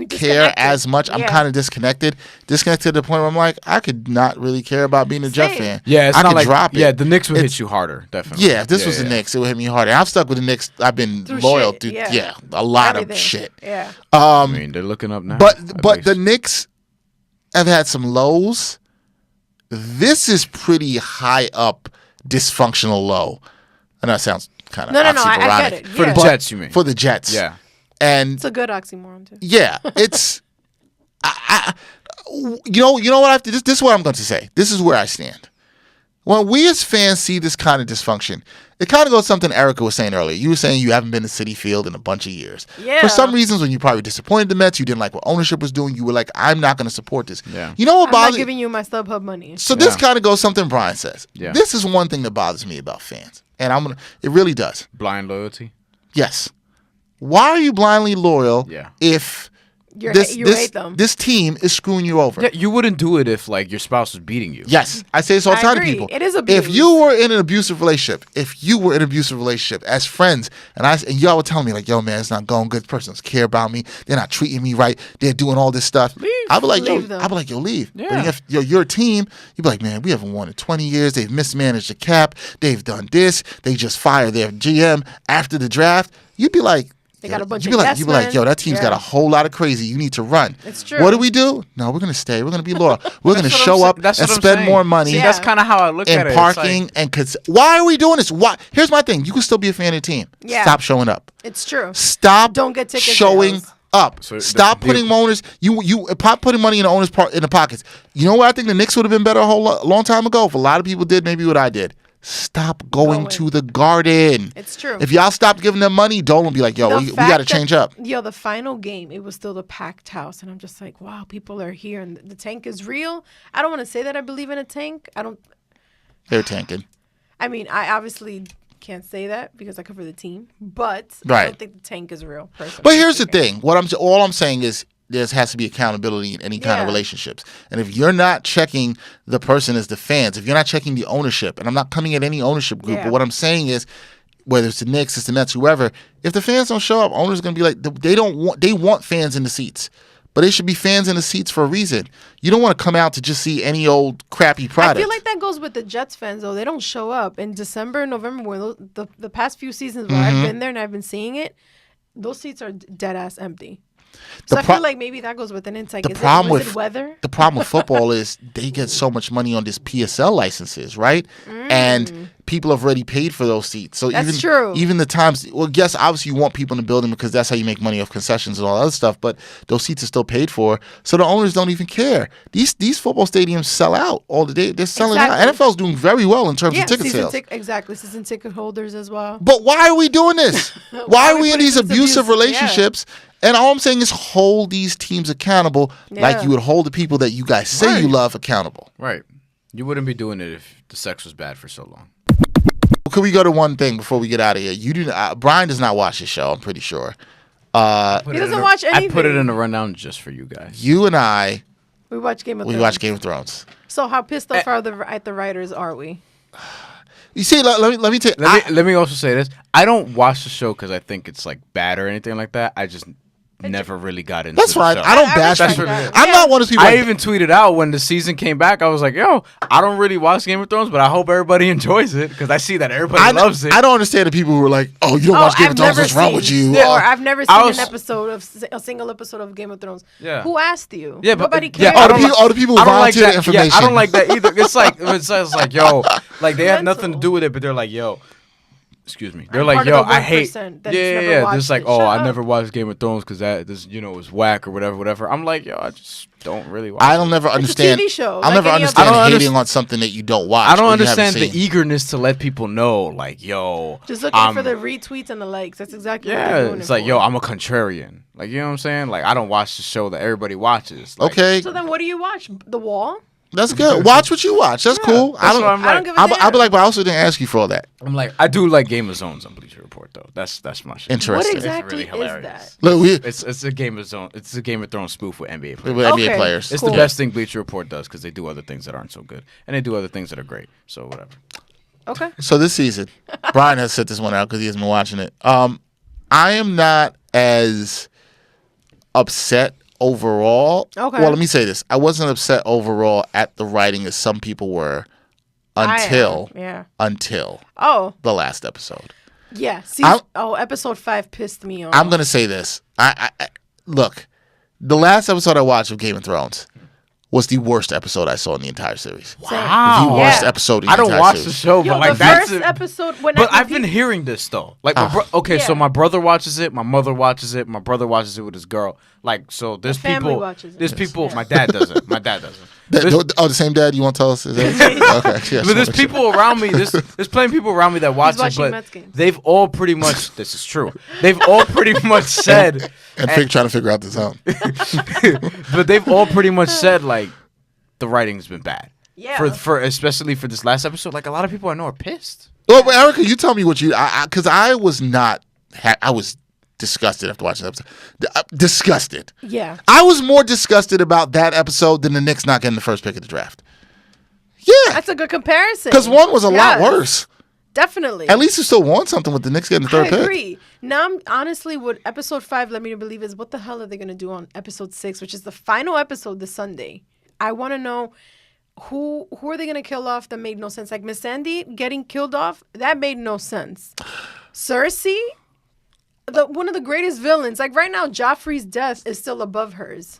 care as much. I'm kind of disconnected to the point where I'm like, I could not really care about being a Jet fan. Yeah, it's I not could like drop it. Yeah, the Knicks would hit you harder, definitely. Yeah, if this was the Knicks, it would hit me harder. I've stuck with the Knicks. I've been loyal to a lot of shit. Yeah. I mean, they're looking up now. But the Knicks have had some lows. This is pretty high up dysfunctional low. I know it sounds kind of oxymoronic. I get it. For the Jets, you mean? For the Jets. Yeah. And it's a good oxymoron too. Yeah, it's you know what I have to. This is what I'm going to say. This is where I stand. When we as fans see this kind of dysfunction, it kind of goes something Erika was saying earlier. You were saying you haven't been to Citi Field in a bunch of years. Yeah. For some reasons, when you probably disappointed the Mets, you didn't like what ownership was doing. You were like, I'm not going to support this. Yeah. You know what bothers? I'm not giving you my StubHub money. So this kind of goes something Brian says. Yeah. This is one thing that bothers me about fans, and it really does. Blind loyalty. Yes. Why are you blindly loyal if you hate them? This team is screwing you over? Yeah, you wouldn't do it if like your spouse was beating you. Yes. I say this all the time to people. It is abuse. If you were in an abusive relationship, as friends, and y'all were telling me like, yo, man, it's not going good. This person doesn't care about me. They're not treating me right. They're doing all this stuff. I'd be like, yo, leave. Yeah. But if you're a team, you'd be like, man, we haven't won in 20 years. They've mismanaged the cap. They've done this. They just fired their GM after the draft. You'd be like, they got a bunch you'd of be like, yo, that team's got a whole lot of crazy. You need to run. It's true. What do? No, we're going to stay. We're going to be loyal. We're going to show up and spend more money. See, that's kind of how I look at it. And parking why are we doing this? Why? Here's my thing. You can still be a fan of the team. Yeah. Stop showing up. It's true. Stop. Don't get tickets. Showing up. So stop putting owners. You putting money in the owners' in the pockets. You know what? I think the Knicks would have been better a long time ago. If a lot of people did, maybe what I did. Stop going to the Garden. It's true. If y'all stopped giving them money, Dolan will be like, yo, we got to change up. Yo, the final game, it was still the packed house. And I'm just like, wow, people are here. And the tank is real. I don't want to say that I believe in a tank. They're tanking. I mean, I obviously can't say that because I cover the team. But I don't think the tank is real, personally. But here's the thing. All I'm saying is, there has to be accountability in any kind of relationships. And if you're not checking the person as the fans, if you're not checking the ownership, and I'm not coming at any ownership group, but what I'm saying is, whether it's the Knicks, it's the Mets, whoever, if the fans don't show up, owners are going to be like, they want fans in the seats. But they should be fans in the seats for a reason. You don't want to come out to just see any old crappy product. I feel like that goes with the Jets fans, though. They don't show up. In December, November, when the past few seasons where I've been there and I've been seeing it, those seats are dead-ass empty. So I feel like maybe that goes with an insight. Is it weather? The problem with football is they get so much money on these PSL licenses, right? And people have already paid for those seats. So that's true. Even the times, well, yes, obviously you want people in the building because that's how you make money off concessions and all that other stuff. But those seats are still paid for, so the owners don't even care. These football stadiums sell out all the day. They're selling out. NFL's doing very well in terms of ticket sales. Exactly, season ticket holders as well. But why are we doing this? Why are we in these abusive relationships? Yeah. And all I'm saying is hold these teams accountable like you would hold the people that you guys say you love accountable. Right. You wouldn't be doing it if the sex was bad for so long. Could we go to one thing before we get out of here? You do. Brian does not watch this show, I'm pretty sure. He doesn't watch anything. I put it in the rundown just for you guys. You and I. We watch Game of Thrones. We watch Game of Thrones. So how pissed off at the writers are we? You see, let me tell you. Let me also say this. I don't watch the show because I think it's like bad or anything like that. I just never really got into That's fine. the show. I don't bash people. I'm not one of those people. I even tweeted out when the season came back. I was like, yo, I don't really watch Game of Thrones, but I hope everybody enjoys it because I see that everybody loves it. I don't understand the people who are like, oh, you don't watch Game of Thrones. What's wrong with you? Or I've never seen a single episode of Game of Thrones. Yeah. Who asked you? Yeah, nobody cares. All the people who volunteer the information. Yeah, I don't like that either. It's like, yo, like they have nothing to do with it, but they're like, yo. Excuse me. They're like, yo, I hate. Yeah. Just like, oh, I never watched Game of Thrones because this, was whack or whatever. I'm like, yo, I just don't really watch. I'll never understand. It's a TV show. I'll never understand hating on something that you don't watch. I don't understand the eagerness to let people know, like, yo, just looking for the retweets and the likes. That's exactly what you're doing. It's like, yo, I'm a contrarian. Like, you know what I'm saying? Like, I don't watch the show that everybody watches. Like, okay. So then, what do you watch? The Wall. That's good. Watch what you watch. That's cool. I don't give a damn. I'll be like, but I also didn't ask you for all that. I'm like, I do like Game of Zones on Bleacher Report though. That's my shit. Interesting. What exactly it's really is that? Look, it's a Game of Zone. It's a Game of Thrones spoof with NBA players. With NBA players. It's the best thing Bleacher Report does because they do other things that aren't so good, and they do other things that are great. So whatever. Okay. So this season, Brian has set this one out because he hasn't been watching it. I am not as upset overall. Okay. Well, let me say this. I wasn't upset overall at the writing as some people were until the last episode. Yeah. Episode 5 pissed me off. I'm going to say this. I look, the last episode I watched of Game of Thrones was the worst episode I saw in the entire series. Wow. The worst episode in the entire series. I don't watch the show, but like that's the first episode. But I've been hearing this though. Like, so my brother watches it, my mother watches it, my brother watches it with his girl. Like, so there's people. There's people. Yeah. My dad doesn't. The same dad? You won't tell us his age? Okay. Yeah, but there's people around me. There's plenty of people around me that watch it, but they've all pretty much. This is true. They've all pretty much said. And trying to figure out the sound. But they've all pretty much said like the writing's been bad. Yeah. For especially for this last episode, like a lot of people I know are pissed. Well, but Erika, you tell me what you. Because I was not. I was disgusted after watching the episode. Disgusted. Yeah. I was more disgusted about that episode than the Knicks not getting the first pick of the draft. Yeah. That's a good comparison. Because one was a lot worse. Definitely. At least you still won something with the Knicks getting the third pick. I agree. Now, honestly, what episode 5 led me to believe is what the hell are they going to do on episode 6, which is the final episode this Sunday. I want to know who are they going to kill off that made no sense. Like Miss Sandy getting killed off, that made no sense. Cersei, one of the greatest villains. Like right now, Joffrey's death is still above hers.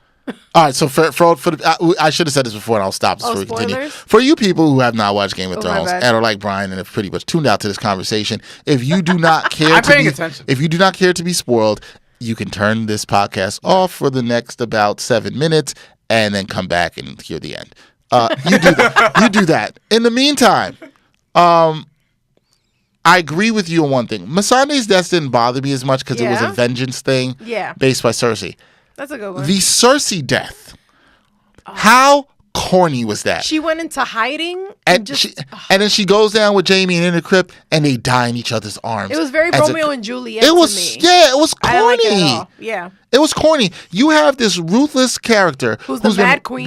All right, so I should have said this before, and I'll stop this before we continue. For you people who have not watched Game of Thrones and are like Brian and have pretty much tuned out to this conversation, if you do not care, if you do not care to be spoiled, you can turn this podcast off for the next about 7 minutes and then come back and hear the end. You do that. In the meantime, I agree with you on one thing. Missandei's death didn't bother me as much because it was a vengeance thing based by Cersei. That's a good one. The Cersei death. How corny was that? She went into hiding. And then she goes down with Jaime and in the crypt, and they die in each other's arms. It was very Romeo and Juliet to me. Yeah, it was corny. I like it at all. Yeah. It was corny. You have this ruthless character who's the bad queen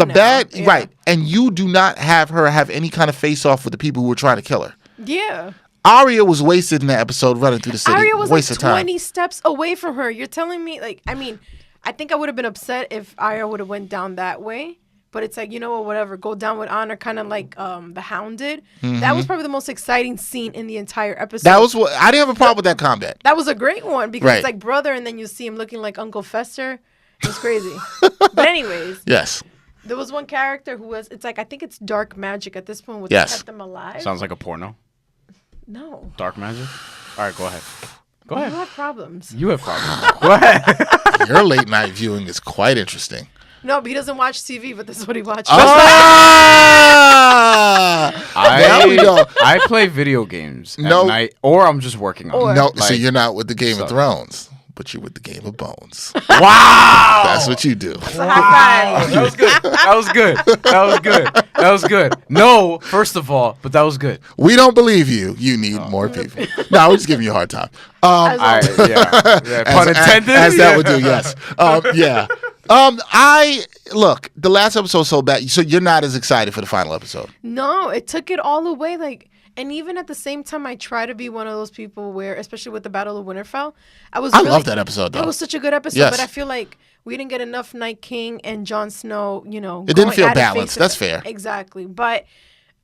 right, and you do not have her have any kind of face-off with the people who were trying to kill her. Yeah. Arya was wasted in that episode running through the city. Arya was like 20 steps away from her. You're telling me, like, I mean, I think I would have been upset if Arya would have went down that way. But it's like, you know what, whatever. Go down with honor, kind of like the Hound did. Mm-hmm. That was probably the most exciting scene in the entire episode. That was what I didn't have a problem with that combat. That was a great one because it's like brother, and then you see him looking like Uncle Fester. It was crazy. But anyways, yes, there was one character who was. It's like I think it's dark magic at this point, which kept them alive. Sounds like a porno. No. Dark magic. All right, go ahead. Go ahead. You have problems. You have problems. Go ahead. Your late night viewing is quite interesting. No, but he doesn't watch TV, but this is what he watches. I play video games at night, or I'm just working on it. So you're not with the Game of Thrones, but you're with the Game of Bones. Wow! That's what you do. Wow. That was good. That was good. That was good. That was good. No, first of all, but that was good. We don't believe you. You need more people. No, we're just giving you a hard time. Pun intended. As that would do, yes. Look, the last episode was so bad. So you're not as excited for the final episode? No, it took it all away. Like, and even at the same time, I try to be one of those people where, especially with the Battle of Winterfell, I love that episode. Though. It was such a good episode, but I feel like we didn't get enough Night King and Jon Snow. You know, it didn't feel balanced. That's fair. Exactly, but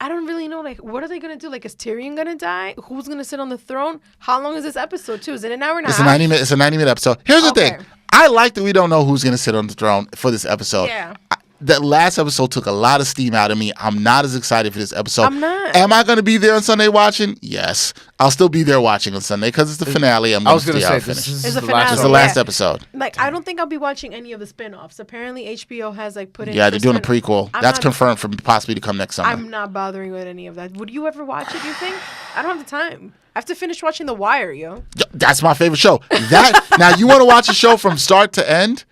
I don't really know. Like, what are they gonna do? Like, is Tyrion gonna die? Who's gonna sit on the throne? How long is this episode? Too? Is it an hour and a half? It's a 90-minute episode. Here's the thing. I like that we don't know who's going to sit on the throne for this episode. Yeah. That last episode took a lot of steam out of me. I'm not as excited for this episode. I'm not. Am I going to be there on Sunday watching? Yes. I'll still be there watching on Sunday because it's the finale. I'm going to see how it finishes. It's the last episode. Like, I don't think I'll be watching any of the spin-offs. Apparently, HBO has put in. Yeah, they're doing a prequel. That's confirmed for possibly to come next summer. I'm not bothering with any of that. Would you ever watch it, you think? I don't have the time. I have to finish watching The Wire, yo. That's my favorite show. Now, you want to watch a show from start to end?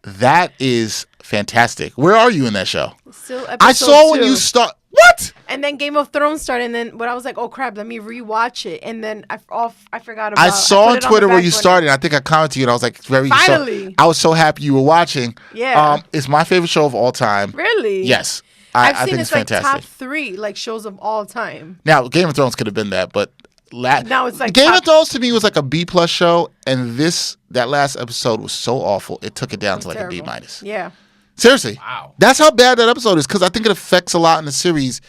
That is fantastic. Where are you in that show? Still I saw 2. When you start. What? And then Game of Thrones started, and then when I was like, oh crap, let me rewatch it, and then I forgot about. I saw on Twitter where you started. I think I commented you, and I was like, finally. I was so happy you were watching. Yeah. It's my favorite show of all time. Really? Yes. I think it's like fantastic. top 3 like shows of all time. Now, Game of Thrones could have been that, but now it's like Game of Thrones to me was like a B+ show, and that last episode was so awful. It took it down to like terrible. a D-. Yeah. Seriously. Wow. That's how bad that episode is, because I think it affects a lot in the series.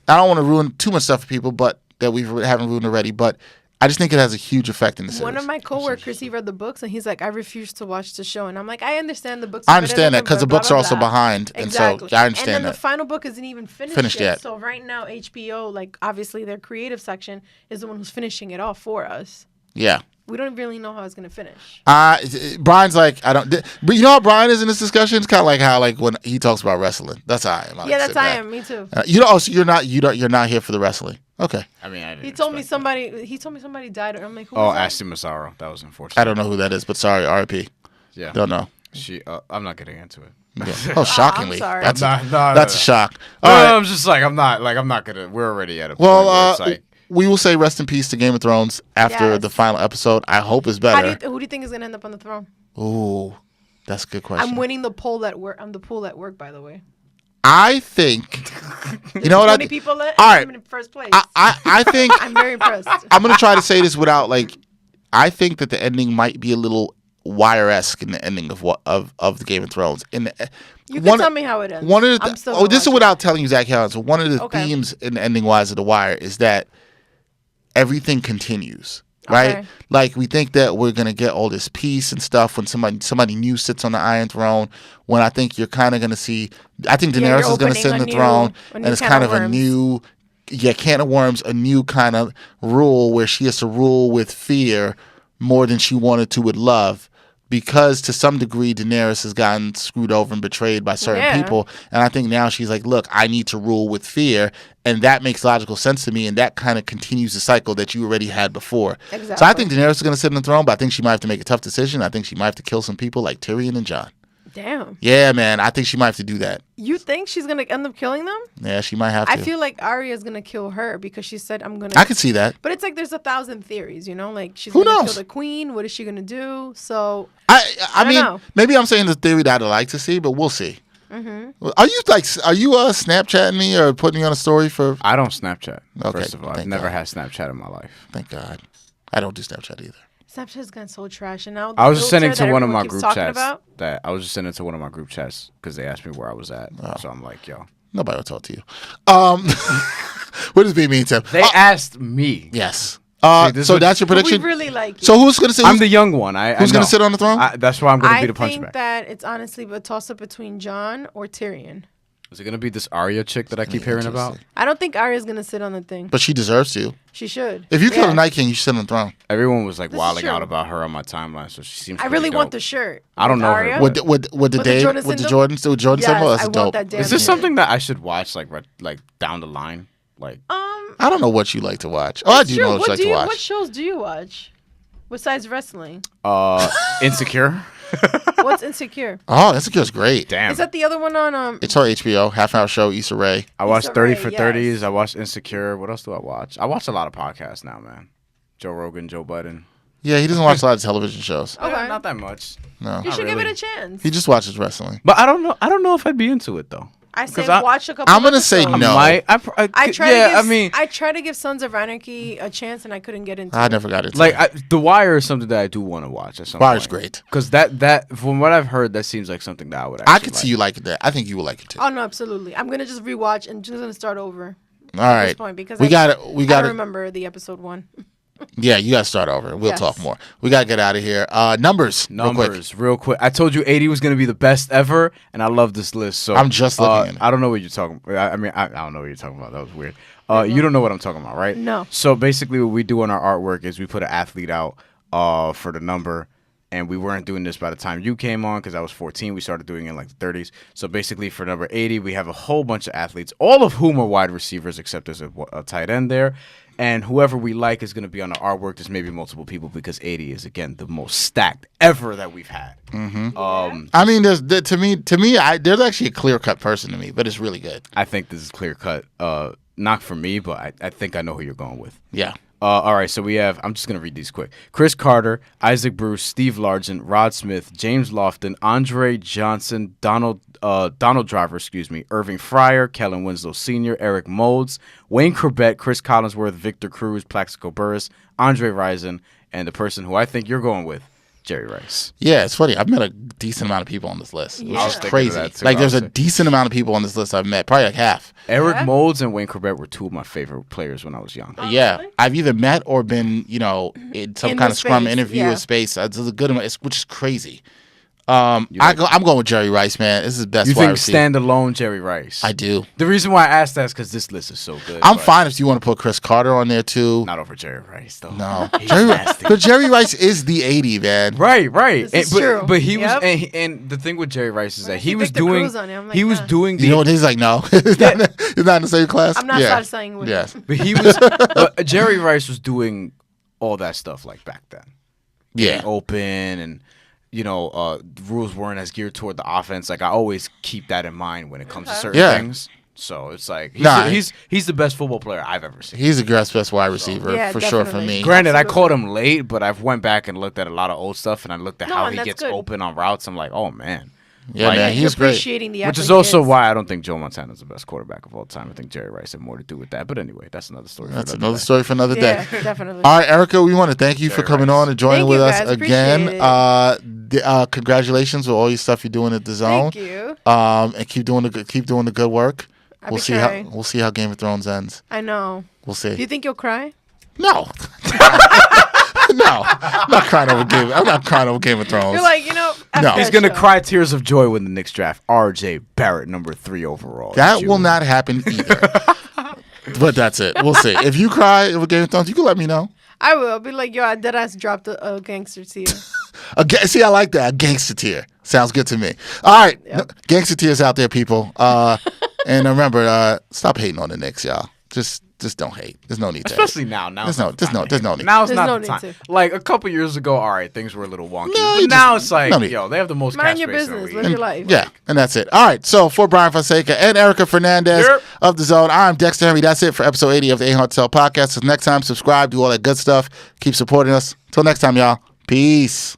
I don't want to ruin too much stuff for people, but that we haven't ruined already, but I just think it has a huge effect in the series. One of my coworkers, he read the books, and he's like, I refuse to watch the show. And I'm like, I understand the books. I understand that, because the books are also behind. Exactly. And so I understand that. And then the final book isn't even finished yet. So right now, HBO, like, obviously their creative section is the one who's finishing it off for us. Yeah. We don't really know how it's going to finish. Brian's like, I don't, but you know how Brian is in this discussion? It's kind of like how, like, when he talks about wrestling. That's how I am. That's how I am. Me too. So you're not here for the wrestling. Okay. I mean, I didn't he told me somebody died. I'm like, who Oh, was that? Ashley Massaro. That was unfortunate. I don't know who that is, but sorry, R.I.P. Yeah. Don't know. I'm not getting into it. Yeah. Oh, shockingly. I'm sorry. That's a shock. No, All right. I'm just like, I'm not gonna. We're already at a point Well, where it's like, we will say rest in peace to Game of Thrones after the final episode. I hope it's better. Who do you think is gonna end up on the throne? Ooh, that's a good question. I'm winning the poll at work. I'm the poll at work, by the way. I think. You know what? 20 people let. All right. I'm in first place. I think. I'm very impressed. I'm gonna try to say this without like. I think that the ending might be a little Wire-esque in the ending of the Game of Thrones. You can tell me how it ends. One of the this is without telling you Zach Allen. So one of the themes in the ending wise of The Wire is that everything continues. Right? Okay. Like, we think that we're going to get all this peace and stuff when somebody new sits on the Iron Throne, when I think you're kind of going to see, I think Daenerys is going to sit in the throne, and it's kind of a new, can of worms, a new kind of rule where she has to rule with fear more than she wanted to with love. Because to some degree, Daenerys has gotten screwed over and betrayed by certain people. And I think now she's like, look, I need to rule with fear. And that makes logical sense to me. And that kind of continues the cycle that you already had before. Exactly. So I think Daenerys is going to sit on the throne, but I think she might have to make a tough decision. I think she might have to kill some people like Tyrion and Jon. Damn. Yeah, man. I think she might have to do that. You think she's going to end up killing them? Yeah, she might have to. I feel like Arya's going to kill her because she said, I'm going to. I could see that. But it's like there's 1,000 theories, you know? Like, she's going to kill the queen. What is she going to do? So. I mean, maybe I'm saying the theory that I'd like to see, but we'll see. Mm-hmm. Are you Snapchatting me or putting me on a story for? I don't Snapchat. Okay, first of all, I've never had Snapchat in my life. Thank God. I don't do Snapchat either. Snapchat's gotten so trash, and now I was just sending to one of my group chats about. Because they asked me where I was at. Oh. So I'm like, yo, nobody will talk to you. What does B mean, Tim? They asked me. Yes. So that's your prediction? We really like you. So who's going to sit? I'm the young one. Who's going to sit on the throne? That's why I'm going to be the punchback. I think that it's honestly a toss-up between Jon or Tyrion. Is it going to be this Arya chick that I keep hearing about? I don't think Arya's going to sit on the thing. But she deserves to. She should. If you kill the Night King, you should sit on the throne. Everyone was like wilding out about her on my timeline, so she seems. I really want the shirt. I don't know her. With the Jordan symbol? That's dope. Is this something that I should watch like down the line? Like I don't know what you like to watch. Oh, I do know what you like to watch. What shows do you watch besides wrestling? Insecure. What's Insecure? Oh, Insecure's great. Damn. Is that the other one on It's on HBO, half-hour show, Issa Rae. I watched 30 for 30s. I watched Insecure. What else do I watch? I watch a lot of podcasts now, man. Joe Rogan, Joe Budden. Yeah, he doesn't watch a lot of television shows. Okay. Not that much. No. You should give it a chance. He just watches wrestling. But I don't know if I'd be into it though. I say watch a couple. I'm gonna say no. I try to give Sons of Anarchy a chance, and I couldn't get into. I never got it. The Wire is something that I do want to watch. At some Wire's point. great because that from what I've heard, that seems like something that I would. Actually I could see you liking that. I think you would like it too. Oh no, absolutely. I'm gonna just rewatch and just gonna start over. All right. At this point because we got it. I don't remember the episode 1. Yeah, you gotta start over. We'll talk more. We gotta get out of here. Numbers, real quick. I told you 80 was gonna be the best ever, and I love this list. So I'm just looking at it. I don't know what you're talking about. I don't know what you're talking about. That was weird. You don't know what I'm talking about, right? No. So basically, what we do on our artwork is we put an athlete out for the number, and we weren't doing this by the time you came on because I was 14. We started doing it in like the 30s. So basically, for number 80, we have a whole bunch of athletes, all of whom are wide receivers, except there's a tight end there. And whoever we like is going to be on the artwork. There's maybe multiple people because 80 is, again, the most stacked ever that we've had. Mm-hmm. I mean, to me, there's actually a clear-cut person to me, but it's really good. I think this is clear-cut. Not for me, but I think I know who you're going with. Yeah. All right, so we have, I'm just going to read these quick. Chris Carter, Isaac Bruce, Steve Largent, Rod Smith, James Lofton, Andre Johnson, Donald Driver, Irving Fryer, Kellen Winslow Sr., Eric Moulds, Wayne Corbett, Chris Collinsworth, Victor Cruz, Plaxico Burris, Andre Rison, and the person who I think you're going with, Jerry Rice. Yeah, it's funny. I've met a decent amount of people on this list, which is crazy. Like, there's a decent amount of people on this list I've met, probably like half. Eric Moulds and Wayne Corbett were two of my favorite players when I was young. Yeah, really? I've either met or been, in some kind of scrum interview or space. It's a good amount, which is crazy. I'm going with Jerry Rice, man. This is the best. You think standalone Jerry Rice? I do. The reason why I asked that is because this list is so good. I'm fine if you want to put Chris Carter on there too. Not over Jerry Rice though. No, Jerry Rice is the 80, man. Right. This is true. But he was, and the thing with Jerry Rice is that he was doing. He was doing. You know what? He's like, no, he's not in the same class. I'm not satisfying with. Yes, but he was. Jerry Rice was doing all that stuff like back then. Yeah, open and. Rules weren't as geared toward the offense. Like, I always keep that in mind when it comes to certain things. So it's like he's the best football player I've ever seen. He's the best wide receiver for sure for me. Granted, I caught him late, but I've went back and looked at a lot of old stuff, and I looked at how he gets open on routes. I'm like, oh man. Yeah, man, he's great. Which is also why I don't think Joe Montana is the best quarterback of all time. I think Jerry Rice had more to do with that. But anyway, that's another story. That's another story for another day. Yeah, definitely. All right, Erika, we want to thank you for coming on and joining with us again. Congratulations with all your stuff you're doing at DAZN. Thank you. And keep doing the good work. We'll see how Game of Thrones ends. I know. We'll see. Do you think you'll cry? No. No, I'm not crying over Game of Thrones. You're like, no. He's going to cry tears of joy when the Knicks draft R.J. Barrett, number 3 overall. That will not happen either. But that's it. We'll see. If you cry over Game of Thrones, you can let me know. I will. Be like, yo, I deadass dropped a gangster tear. See, I like that. A gangster tear. Sounds good to me. All right. Yep. Gangster tears out there, people. And remember, stop hating on the Knicks, y'all. Just don't hate. There's no need to. Especially now. There's no need. Now's not the time. Like a couple years ago, all right, things were a little wonky. But now it's like, they have the most mind your business, live your life. Yeah, and that's it. All right, so for Brian Fonseca and Erika Fernandez of DAZN, I'm Dexter Henry. That's it for episode 80 of the AHTT Podcast. So next time, subscribe, do all that good stuff. Keep supporting us. Till next time, y'all. Peace.